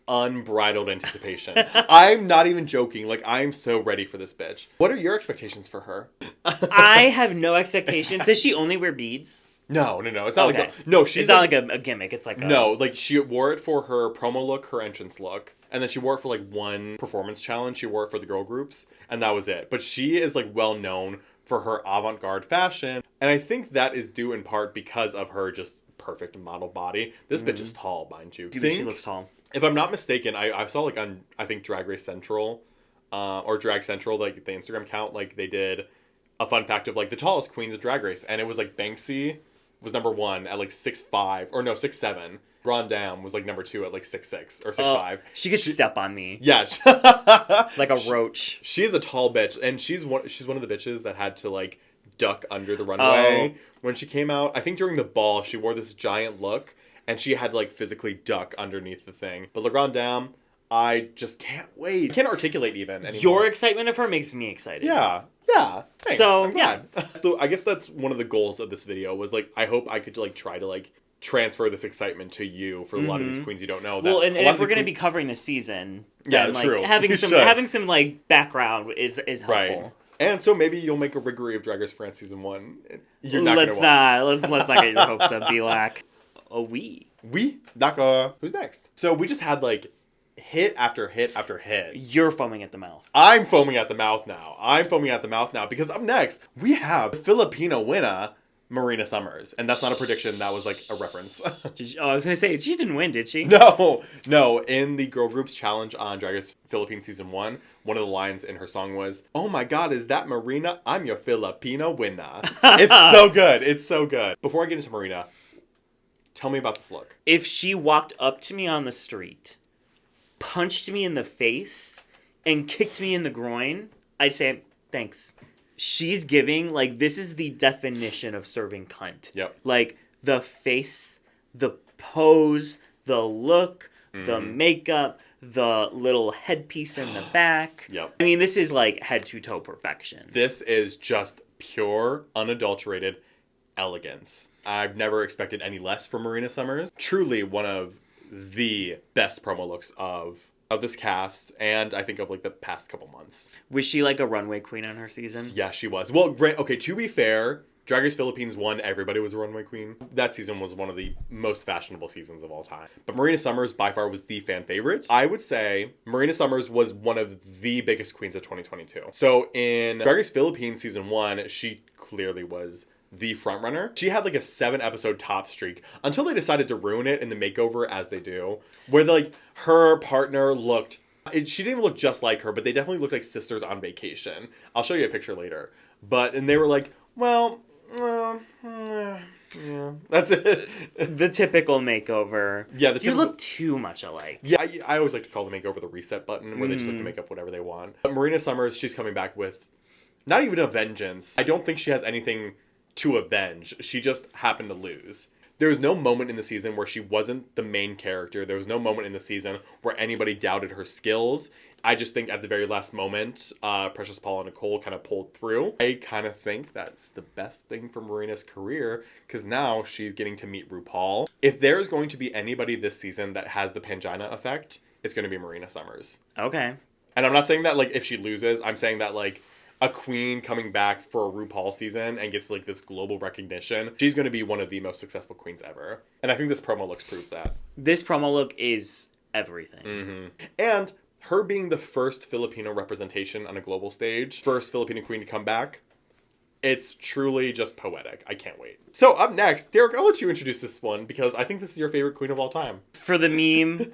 unbridled anticipation. I'm not even joking. Like, I'm so ready for this bitch. What are your expectations for her? I have no expectations. Does she only wear beads? No. It's not it's not like a gimmick. It's like like she wore it for her promo look, her entrance look, and then she wore it for like one performance challenge. She wore it for the girl groups, and that was it. But she is like well known for her avant-garde fashion, and I think that is due in part because of her just perfect model body. This bitch is tall, mind you. She looks tall. If I'm not mistaken, I saw like on I think Drag Race Central, or Drag Central, like the Instagram account, like they did a fun fact of like the tallest queens of Drag Race, and it was like Banksy was number 1 at like 6'5", or no 6'7". Grande Dame was like number 2 at like 6'6" or 6'5". She could step on me. Yeah, like a roach. She is a tall bitch, and she's one of the bitches that had to like duck under the runway when she came out. I think during the ball she wore this giant look, and she had to like physically duck underneath the thing. But Grande Dame, I just can't wait. I can't articulate even anymore. Your excitement of her makes me excited. Yeah. Thanks. So, I'm glad. So I guess that's one of the goals of this video was like, I hope I could like try to like transfer this excitement to you for a lot of these queens you don't know. Well, and if we're going to be covering the season, then, like, true. Having some like background is helpful. Right. And so maybe you'll make a riggery of Drag Race France season 1. You're not let's not get your hopes up, Belak. We? D'accord. Who's next? So we just had like hit after hit after hit. You're foaming at the mouth. I'm foaming at the mouth now because up next we have the Filipino winner, Marina Summers. And that's not a prediction, that was like a reference. I was going to say, she didn't win, did she? No. In the Girl Groups Challenge on Drag Race Philippines Season 1, one of the lines in her song was, "Oh my god, is that Marina? I'm your Filipino winner." It's so good. Before I get into Marina, tell me about this look. If she walked up to me on the street, punched me in the face, and kicked me in the groin, I'd say, thanks. She's giving, like, this is the definition of serving cunt. Yep. Like, the face, the pose, the look, the makeup, the little headpiece in the back. Yep. I mean, this is, like, head to toe perfection. This is just pure, unadulterated elegance. I've never expected any less from Marina Summers. Truly one of the best promo looks of this cast, and I think of, like, the past couple months. Was she, like, a runway queen on her season? Yeah, she was. Well, okay, to be fair, Drag Race Philippines won. Everybody was a runway queen. That season was one of the most fashionable seasons of all time. But Marina Summers, by far, was the fan favorite. I would say Marina Summers was one of the biggest queens of 2022. So in Drag Race Philippines season 1, she clearly was the frontrunner. She had like a 7-episode top streak until they decided to ruin it in the makeover, as they do, where like her partner looked, she didn't even look just like her, but they definitely looked like sisters on vacation. I'll show you a picture later. And they were like, well, yeah, that's it. The typical makeover. Yeah, you look too much alike. Yeah, I always like to call the makeover the reset button, where they just like to make up whatever they want. But Marina Summers, she's coming back with not even a vengeance. I don't think she has anything to avenge. She just happened to lose. There was no moment in the season where she wasn't the main character. There was no moment in the season where anybody doubted her skills. I just think at the very last moment, Precious Paula Nicole kind of pulled through. I kind of think that's the best thing for Marina's career, because now she's getting to meet RuPaul. If there is going to be anybody this season that has the Pangina effect, it's going to be Marina Summers. Okay. And I'm not saying that like if she loses, I'm saying that like a queen coming back for a RuPaul season and gets like this global recognition, she's going to be one of the most successful queens ever. And I think this promo looks proves that. This promo look is everything. Mm-hmm. And her being the first Filipino representation on a global stage, first Filipino queen to come back, it's truly just poetic. I can't wait. So up next, Derek, I'll let you introduce this one because I think this is your favorite queen of all time. For the meme,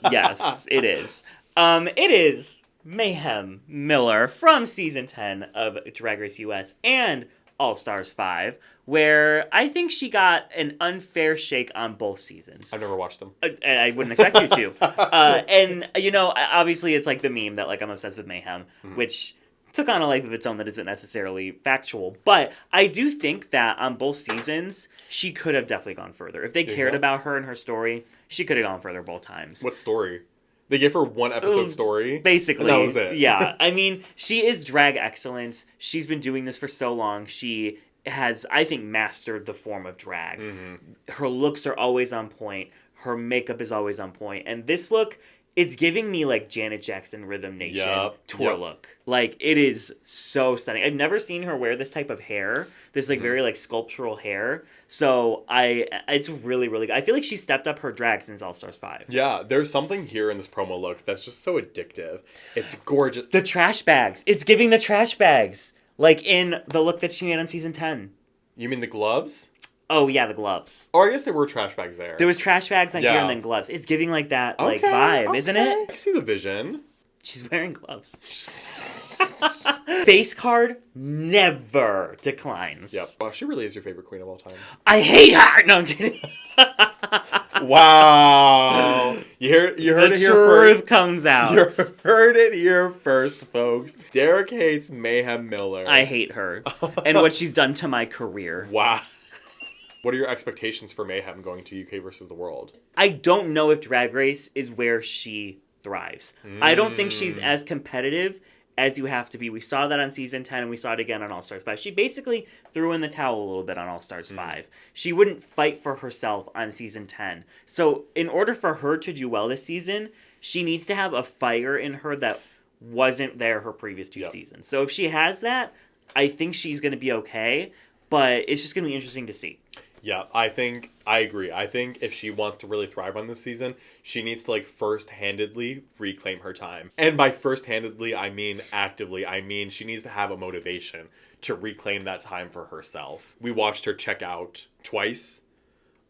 yes, it is. It is Mayhem Miller from season 10 of Drag Race US and All Stars 5, where I think she got an unfair shake on both seasons. I've never watched them. I wouldn't expect you to. And, you know, obviously it's like the meme that like I'm obsessed with Mayhem, which took on a life of its own that isn't necessarily factual. But I do think that on both seasons, she could have definitely gone further. If they cared about her and her story, she could have gone further both times. What story? They gave her one episode story? Basically. And that was it. Yeah. I mean, she is drag excellence. She's been doing this for so long. She has, I think, mastered the form of drag. Mm-hmm. Her looks are always on point. Her makeup is always on point. And this look, it's giving me like Janet Jackson Rhythm Nation tour look. Like, it is so stunning. I've never seen her wear this type of hair. This like very like sculptural hair. So it's really, really good. I feel like she stepped up her drag since All Stars 5. Yeah, there's something here in this promo look that's just so addictive. It's gorgeous. The trash bags. It's giving the trash bags. Like in the look that she made on season 10. You mean the gloves? Oh, yeah, the gloves. Or I guess there were trash bags there. There was trash bags on here and then gloves. It's giving like that like vibe, isn't it? I see the vision. She's wearing gloves. Face card never declines. Yep. Wow, she really is your favorite queen of all time. I hate her! No, I'm kidding. Wow. You heard it here first. The truth comes out. You heard it here first, folks. Derek hates Mayhem Miller. I hate her. And what she's done to my career. Wow. What are your expectations for Mayhem going to UK versus the world? I don't know if Drag Race is where she thrives. I don't think she's as competitive as you have to be. We saw that on season 10 and we saw it again on All Stars 5. She basically threw in the towel a little bit on All Stars 5. She wouldn't fight for herself on season 10. So in order for her to do well this season, she needs to have a fire in her that wasn't there her previous 2 seasons. So if she has that, I think she's going to be okay, but it's just going to be interesting to see. Yeah, I agree. I think if she wants to really thrive on this season, she needs to like first-handedly reclaim her time. And by first-handedly, I mean actively. I mean she needs to have a motivation to reclaim that time for herself. We watched her check out twice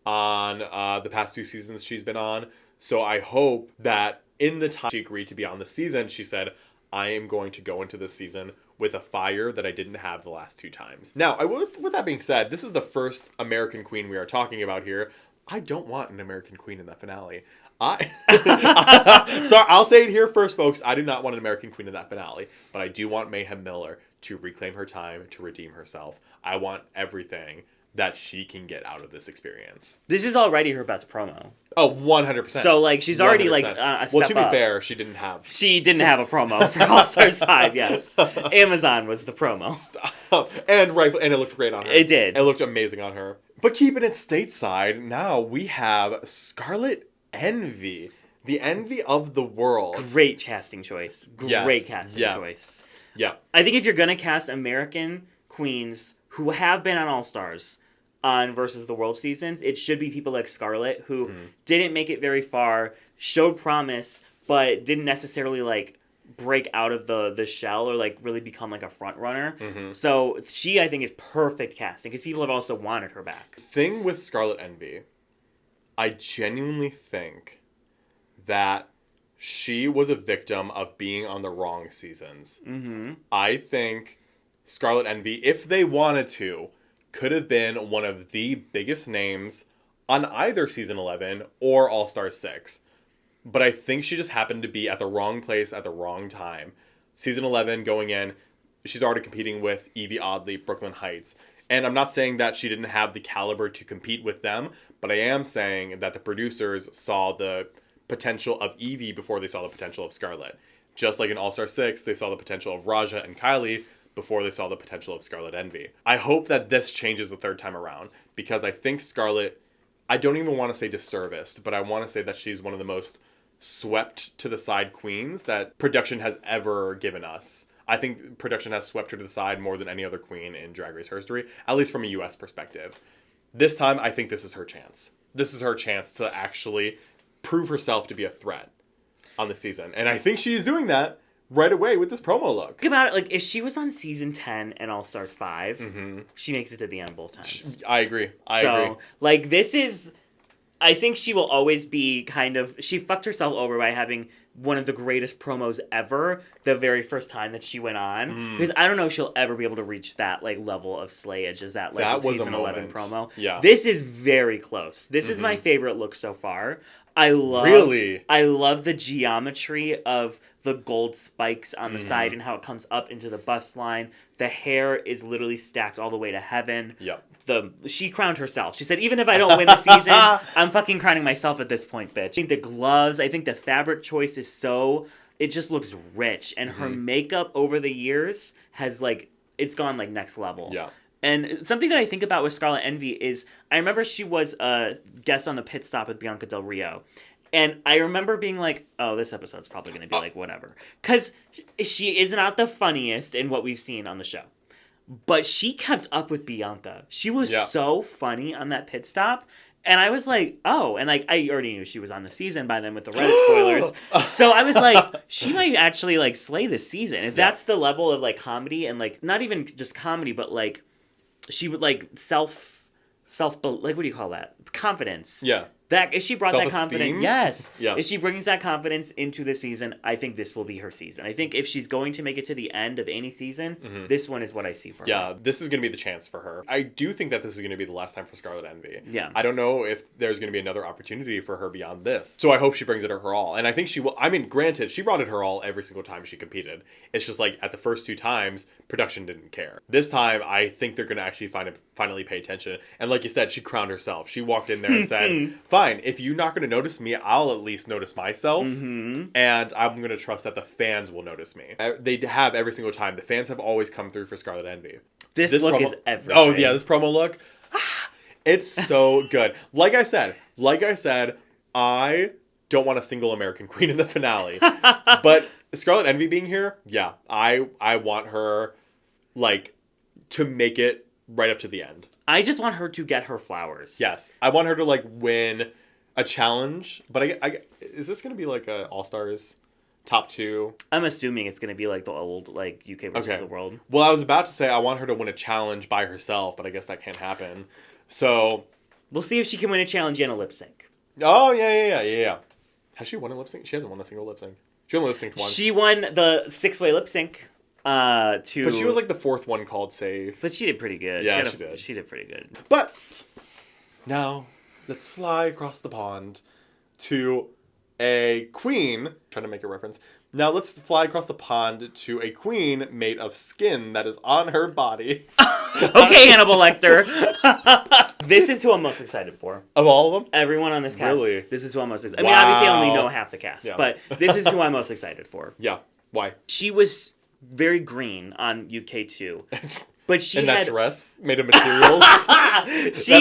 on the past 2 seasons she's been on. So I hope that in the time she agreed to be on the season, she said, I am going to go into this season with a fire that I didn't have the last 2 times. Now, with that being said, this is the first American queen we are talking about here. I don't want an American queen in that finale. Sorry, I'll say it here first, folks. I do not want an American Queen in that finale, but I do want Mayhem Miller to reclaim her time, to redeem herself. I want everything that she can get out of this experience. This is already her best promo. Oh, 100%. So, like, she's already, 100%. like, a step Well, to be up. fair, she didn't have a promo for All Stars 5, yes. Amazon was the promo. and it looked great on her. It did. It looked amazing on her. But keeping it stateside, now we have Scarlet Envy. The envy of the world. Great casting choice. Great casting Yeah. choice. Yeah. I think if you're going to cast American queens who have been on All Stars on Versus the World seasons, it should be people like Scarlet, who didn't make it very far, showed promise, but didn't necessarily, like, break out of the shell or, like, really become, like, a front runner. So she, I think, is perfect casting, because people have also wanted her back. Thing with Scarlet Envy, I genuinely think that she was a victim of being on the wrong seasons. I think Scarlet Envy, if they wanted to, could have been one of the biggest names on either Season 11 or All-Star 6. But I think she just happened to be at the wrong place at the wrong time. Season 11 going in, she's already competing with Evie Oddly, Brooklyn Heights. And I'm not saying that she didn't have the caliber to compete with them, but I am saying that the producers saw the potential of Evie before they saw the potential of Scarlet. Just like in All-Star 6, they saw the potential of Raja and Kylie before they saw the potential of Scarlet Envy. I hope that this changes the third time around, because I think Scarlet, I don't even want to say disserviced, but I want to say that she's one of the most swept to the side queens that production has ever given us. I think production has swept her to the side more than any other queen in Drag Race history, at least from a US perspective. This time, I think this is her chance. This is her chance to actually prove herself to be a threat on the season. And I think she's doing that right away with this promo look. Think about it, like, if she was on Season 10 and All Stars 5, she makes it to the end both times. I agree. I agree. Like, this is... I think she will always be kind of... She fucked herself over by having one of the greatest promos ever the very first time that she went on. Because I don't know if she'll ever be able to reach that, like, level of slayage as that, like, that was Season a 11 promo. Yeah. This is very close. This is my favorite look so far. I love the geometry of the gold spikes on the side and how it comes up into the bust line. The hair is literally stacked all the way to heaven. Yep. She crowned herself. She said, even if I don't win the season, I'm fucking crowning myself at this point, bitch. I think the gloves, I think the fabric choice is so... It just looks rich. And her makeup over the years has, like... It's gone, like, next level. Yeah. And something that I think about with Scarlet Envy is... I remember she was a guest on the pit stop with Bianca Del Rio. And I remember being like, oh, this episode's probably going to be like, whatever. Because she is not the funniest in what we've seen on the show. But she kept up with Bianca. She was so funny on that pit stop. And I was like, oh. And, like, I already knew she was on the season by then with the Reddit spoilers. So I was like, she might actually, like, slay this season. If that's the level of, like, comedy and, like, not even just comedy, but, like, she would, like, like, what do you call that? Confidence. Yeah. That if she brought that confidence, yes. Yeah. If she brings that confidence into the season, I think this will be her season. I think if she's going to make it to the end of any season, this one is what I see for her. Yeah, this is going to be the chance for her. I do think that this is going to be the last time for Scarlet Envy. Yeah. I don't know if there's going to be another opportunity for her beyond this. So I hope she brings it her all. And I think she will. I mean, granted, she brought it her all every single time she competed. It's just like at the first two times, production didn't care. This time, I think they're going to actually finally pay attention. And like you said, she crowned herself. She walked in there and said, fine, if you're not going to notice me, I'll at least notice myself. And I'm going to trust that the fans will notice me. They have every single time. The fans have always come through for Scarlet Envy. This look is everything. Oh, yeah, this promo look. It's so good. Like I said, I don't want a single American queen in the finale. But Scarlet Envy being here, yeah, I want her, like, to make it right up to the end. I just want her to get her flowers. Yes. I want her to, like, win a challenge. But is this going to be, like, a All-Stars top 2? I'm assuming it's going to be, like, the old, like, UK versus the world. Well, I was about to say I want her to win a challenge by herself, but I guess that can't happen. So we'll see if she can win a challenge and a lip sync. Oh, yeah. Has she won a lip sync? She hasn't won a single lip sync. She only lip synced once. She won the 6-way lip sync. But she was like the fourth one called safe. But she did pretty good. Yeah, she did. She did pretty good. But now let's fly across the pond to a queen, trying to make a reference. Now let's fly across the pond to a queen made of skin that is on her body. Okay, Hannibal Lecter. This is who I'm most excited for. Of all of them? Everyone on this cast. Really? This is who I'm most excited. I mean, obviously I only know half the cast, Yeah. but this is who I'm most excited for. Yeah. Why? She was very green on UK2. But she had that dress made of materials she that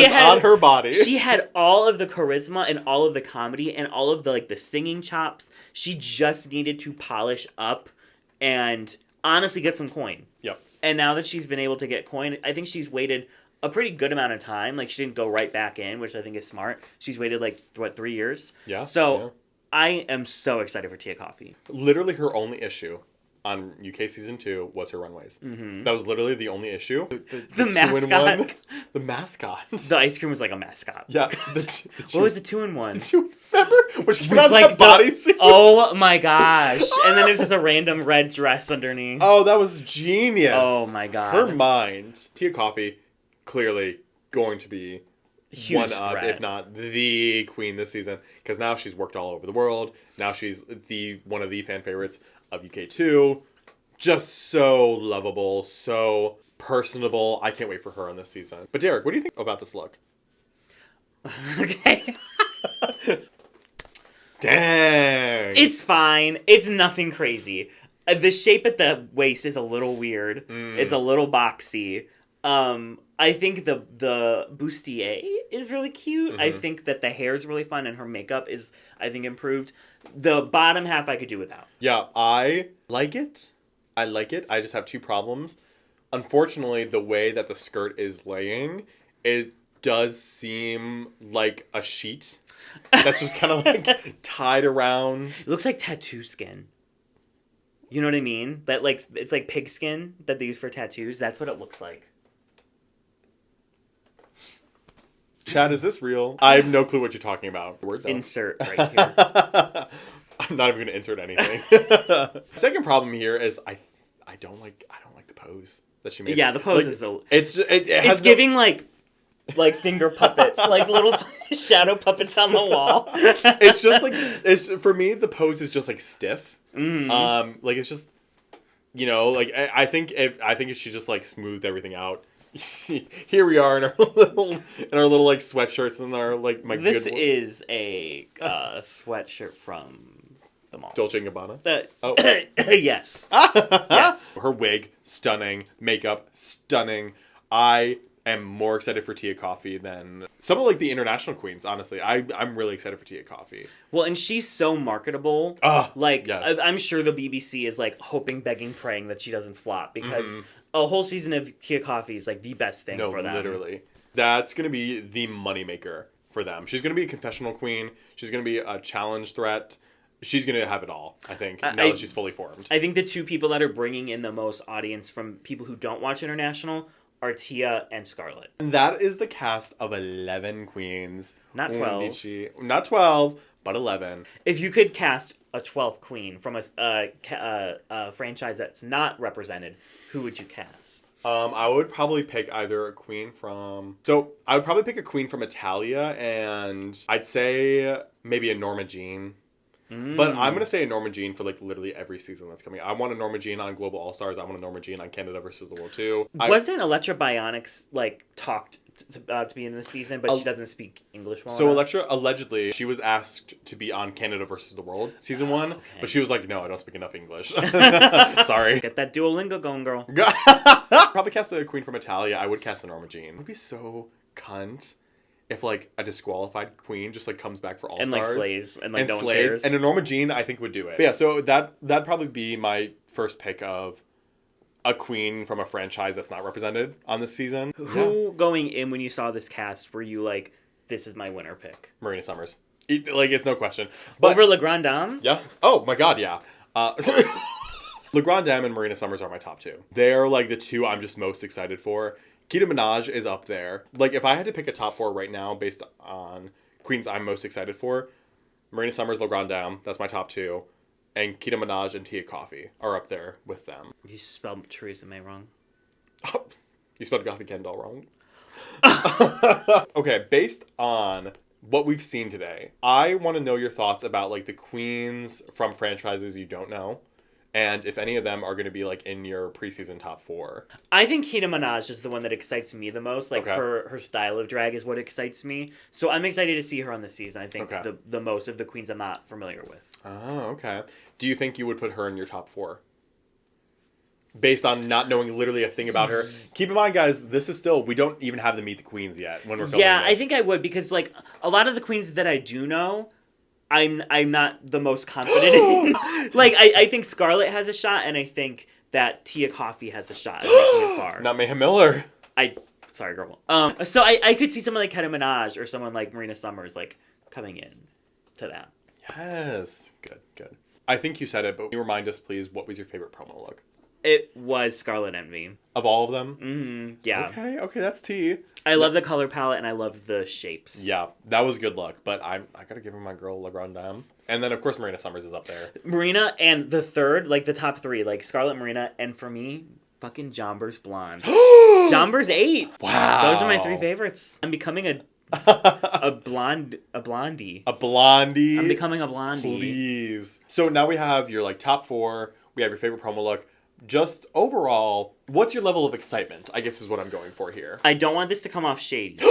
is had, on her body. She had all of the charisma and all of the comedy and all of the singing chops. She just needed to polish up and honestly get some coin. Yep. And now that she's been able to get coin, I think she's waited a pretty good amount of time. Like, she didn't go right back in, which I think is smart. She's waited 3 years. Yeah. So yeah. I am so excited for Tia KOFI. Literally her only issue on UK season 2 was her runways. Mm-hmm. That was literally the only issue. The mascot. The mascot. The ice cream was like a mascot. Yeah. What was the 2-in-1? Remember? When she put on that bodysuit? Oh my gosh. And then there's just a random red dress underneath. Oh, that was genius. Oh my god. Her mind. Tia KOFI, clearly going to be huge one of, threat. if not the queen this season. Because now she's worked all over the world. Now she's one of the fan favorites of UK2. Just so lovable, so personable. I can't wait for her on this season. But Derek, what do you think about this look? Okay. Dang. It's fine. It's nothing crazy. The shape at the waist is a little weird. It's a little boxy. I think the bustier is really cute. Mm-hmm. I think that the hair is really fun and her makeup is, I think, improved. The bottom half I could do without. Yeah, I like it. I just have 2 problems. Unfortunately, the way that the skirt is laying, it does seem like a sheet that's just kind of tied around. It looks like tattoo skin. You know what I mean? But it's like pig skin that they use for tattoos. That's what it looks like. Chad, is this real? I have no clue what you're talking about. Word, insert right here. I'm not even going to insert anything. Second problem here is I don't like the pose that she made. Yeah, the pose is it's giving like finger puppets, like little shadow puppets on the wall. It's just for me the pose is just stiff. Mm-hmm. It's just I think if she just smoothed everything out. Here we are in our little sweatshirts and our This is a sweatshirt from the mall. Dolce & Gabbana. Yes. Yes. Her wig, stunning. Makeup, stunning. I am more excited for Tia KOFI than some of the international queens. Honestly, I'm really excited for Tia KOFI. Well, and she's so marketable. Yes. I'm sure the BBC is hoping, begging, praying that she doesn't flop because a whole season of Tia KOFI is the best thing for them. No, literally. That's going to be the moneymaker for them. She's going to be a confessional queen. She's going to be a challenge threat. She's going to have it all, I think, now that she's fully formed. I think the 2 people that are bringing in the most audience from people who don't watch international are Tia and SCARLET. And that is the cast of 11 queens. Not 12. Not 12, but 11. If you could cast a 12th queen from a franchise that's not represented, who would you cast? I would probably pick either a queen from... So, I would probably pick a queen from Italia, and I'd say maybe a Norma Jean. But I'm going to say a Norma Jean for literally every season that's coming. I want a Norma Jean on Global All-Stars. I want a Norma Jean on Canada versus the World 2. Wasn't Electra Bionics talked to be in this season, but she doesn't speak English well enough? Electra, allegedly, she was asked to be on Canada versus the World season 1, okay. But she was like, no, I don't speak enough English. Sorry. Get that Duolingo going, girl. Probably cast a queen from Italia. I would cast a Norma Jean. It would be so cunt if a disqualified queen just comes back for All Stars and slays and no one slays. cares. And a Norma Jean I think would do it. But yeah, so that'd probably be my first pick of a queen from a franchise that's not represented on this season. Who going in when you saw this cast were you this is my winner pick? Marina Summers. It's no question. But over Grande Dame? Yeah. Oh my god, yeah. Grande Dame and Marina Summers are my top 2. They're the 2 I'm just most excited for. Keta Minaj is up there. If I had to pick a top 4 right now based on queens I'm most excited for, Marina Summers, Grande Dame, that's my top 2. And Keta Minaj and Tia KOFI are up there with them. You spelled Theresa May wrong. You spelled GOTHY KENDOLL wrong. Okay, based on what we've seen today, I want to know your thoughts about like the queens from franchises you don't know. And if any of them are going to be like in your preseason top 4. I think Keta Minaj is the one that excites me the most. Like Okay. her style of drag is what excites me. So I'm excited to see her on this season. I think Okay. the most of the queens I'm not familiar with. Oh, okay. Do you think you would put her in your top 4? Based on not knowing literally a thing about her. Keep in mind, guys, this is still, we don't even have the Meet the Queens yet when we're filming Yeah, this. I think I would because like a lot of the queens that I do know, I'm not the most confident in. Like I think Scarlet has a shot, and I think that KOFI has a shot at making it far. Not Mayhem Miller. Sorry, girl. So I could see someone like Keta Minaj or someone like Marina Summers like coming in to that. Yes. Good. I think you said it, but can you remind us, please, what was your favorite promo look? It was Scarlet Envy. Of all of them? Mm-hmm. Yeah. Okay, that's tea. I love the color palette and I love the shapes. Yeah, that was good luck, but I gotta give her my girl, Grande Dame. And then, of course, Marina Summers is up there. Marina and the third, like the top 3, like Scarlet, Marina, and for me, fucking JONBERS Blonde. JONBERS 8! Wow. Those are my 3 favorites. I'm becoming a blondie. A blondie. I'm becoming a blondie. Please. So now we have your like top 4. We have your favorite promo look. Just overall, what's your level of excitement? I guess is what I'm going for here. I don't want this to come off shady.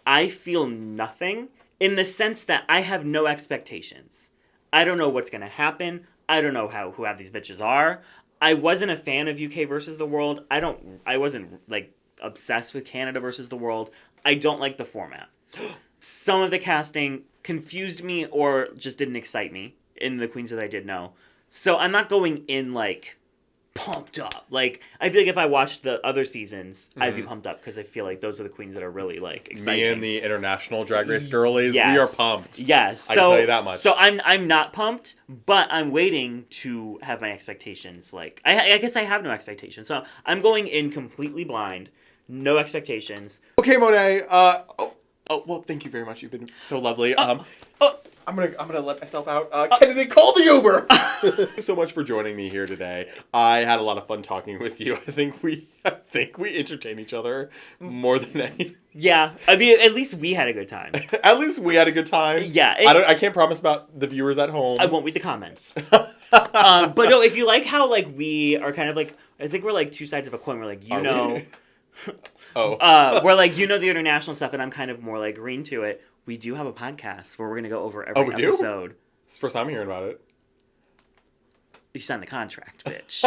I feel nothing in the sense that I have no expectations. I don't know what's going to happen. I don't know who these bitches are. I wasn't a fan of UK versus the world. I wasn't like obsessed with Canada versus the world. I don't like the format. Some of the casting confused me or just didn't excite me in the queens that I did know. So I'm not going in like pumped up. Like I feel like if I watched the other seasons, I'd be pumped up because I feel like those are the queens that are really like exciting. Me and the international Drag Race girlies, Yes. we are pumped. Yes, I can tell you that much. So I'm not pumped, but I'm waiting to have my expectations. Like I guess I have no expectations, so I'm going in completely blind, no expectations. Okay, Monet. Well, thank you very much. You've been so lovely. I'm gonna let myself out. Kennedy, call the Uber. Thank you so much for joining me here today. I had a lot of fun talking with you. I think we entertain each other more than anything. Yeah, I mean, at least we had a good time. At least we had a good time. Yeah, I can't promise about the viewers at home. I won't read the comments. But no, if you like how like we are kind of like, I think we're like 2 sides of a coin. We're like Are we? We're like the international stuff, and I'm kind of more like green to it. We do have a podcast where we're going to go over every episode. It's the first time I'm hearing about it. You signed the contract, bitch.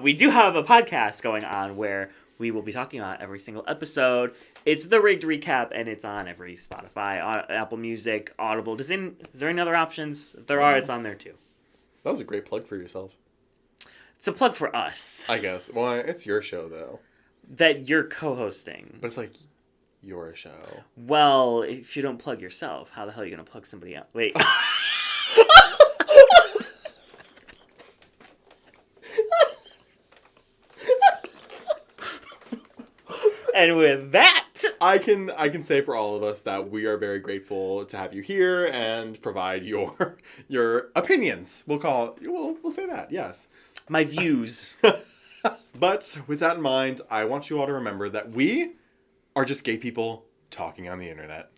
We do have a podcast going on where we will be talking about every single episode. It's the Rigged Recap, and it's on every Spotify, Apple Music, Audible. Is there any other options? If there are, it's on there too. That was a great plug for yourself. It's a plug for us. I guess. Well, it's your show, though. That you're co-hosting. But it's like your show. Well, if you don't plug yourself, how the hell are you going to plug somebody else? Wait. And with that, I can say for all of us that we are very grateful to have you here and provide your opinions. We'll say that, yes. my views. But with that in mind, I want you all to remember that we are just gay people talking on the internet.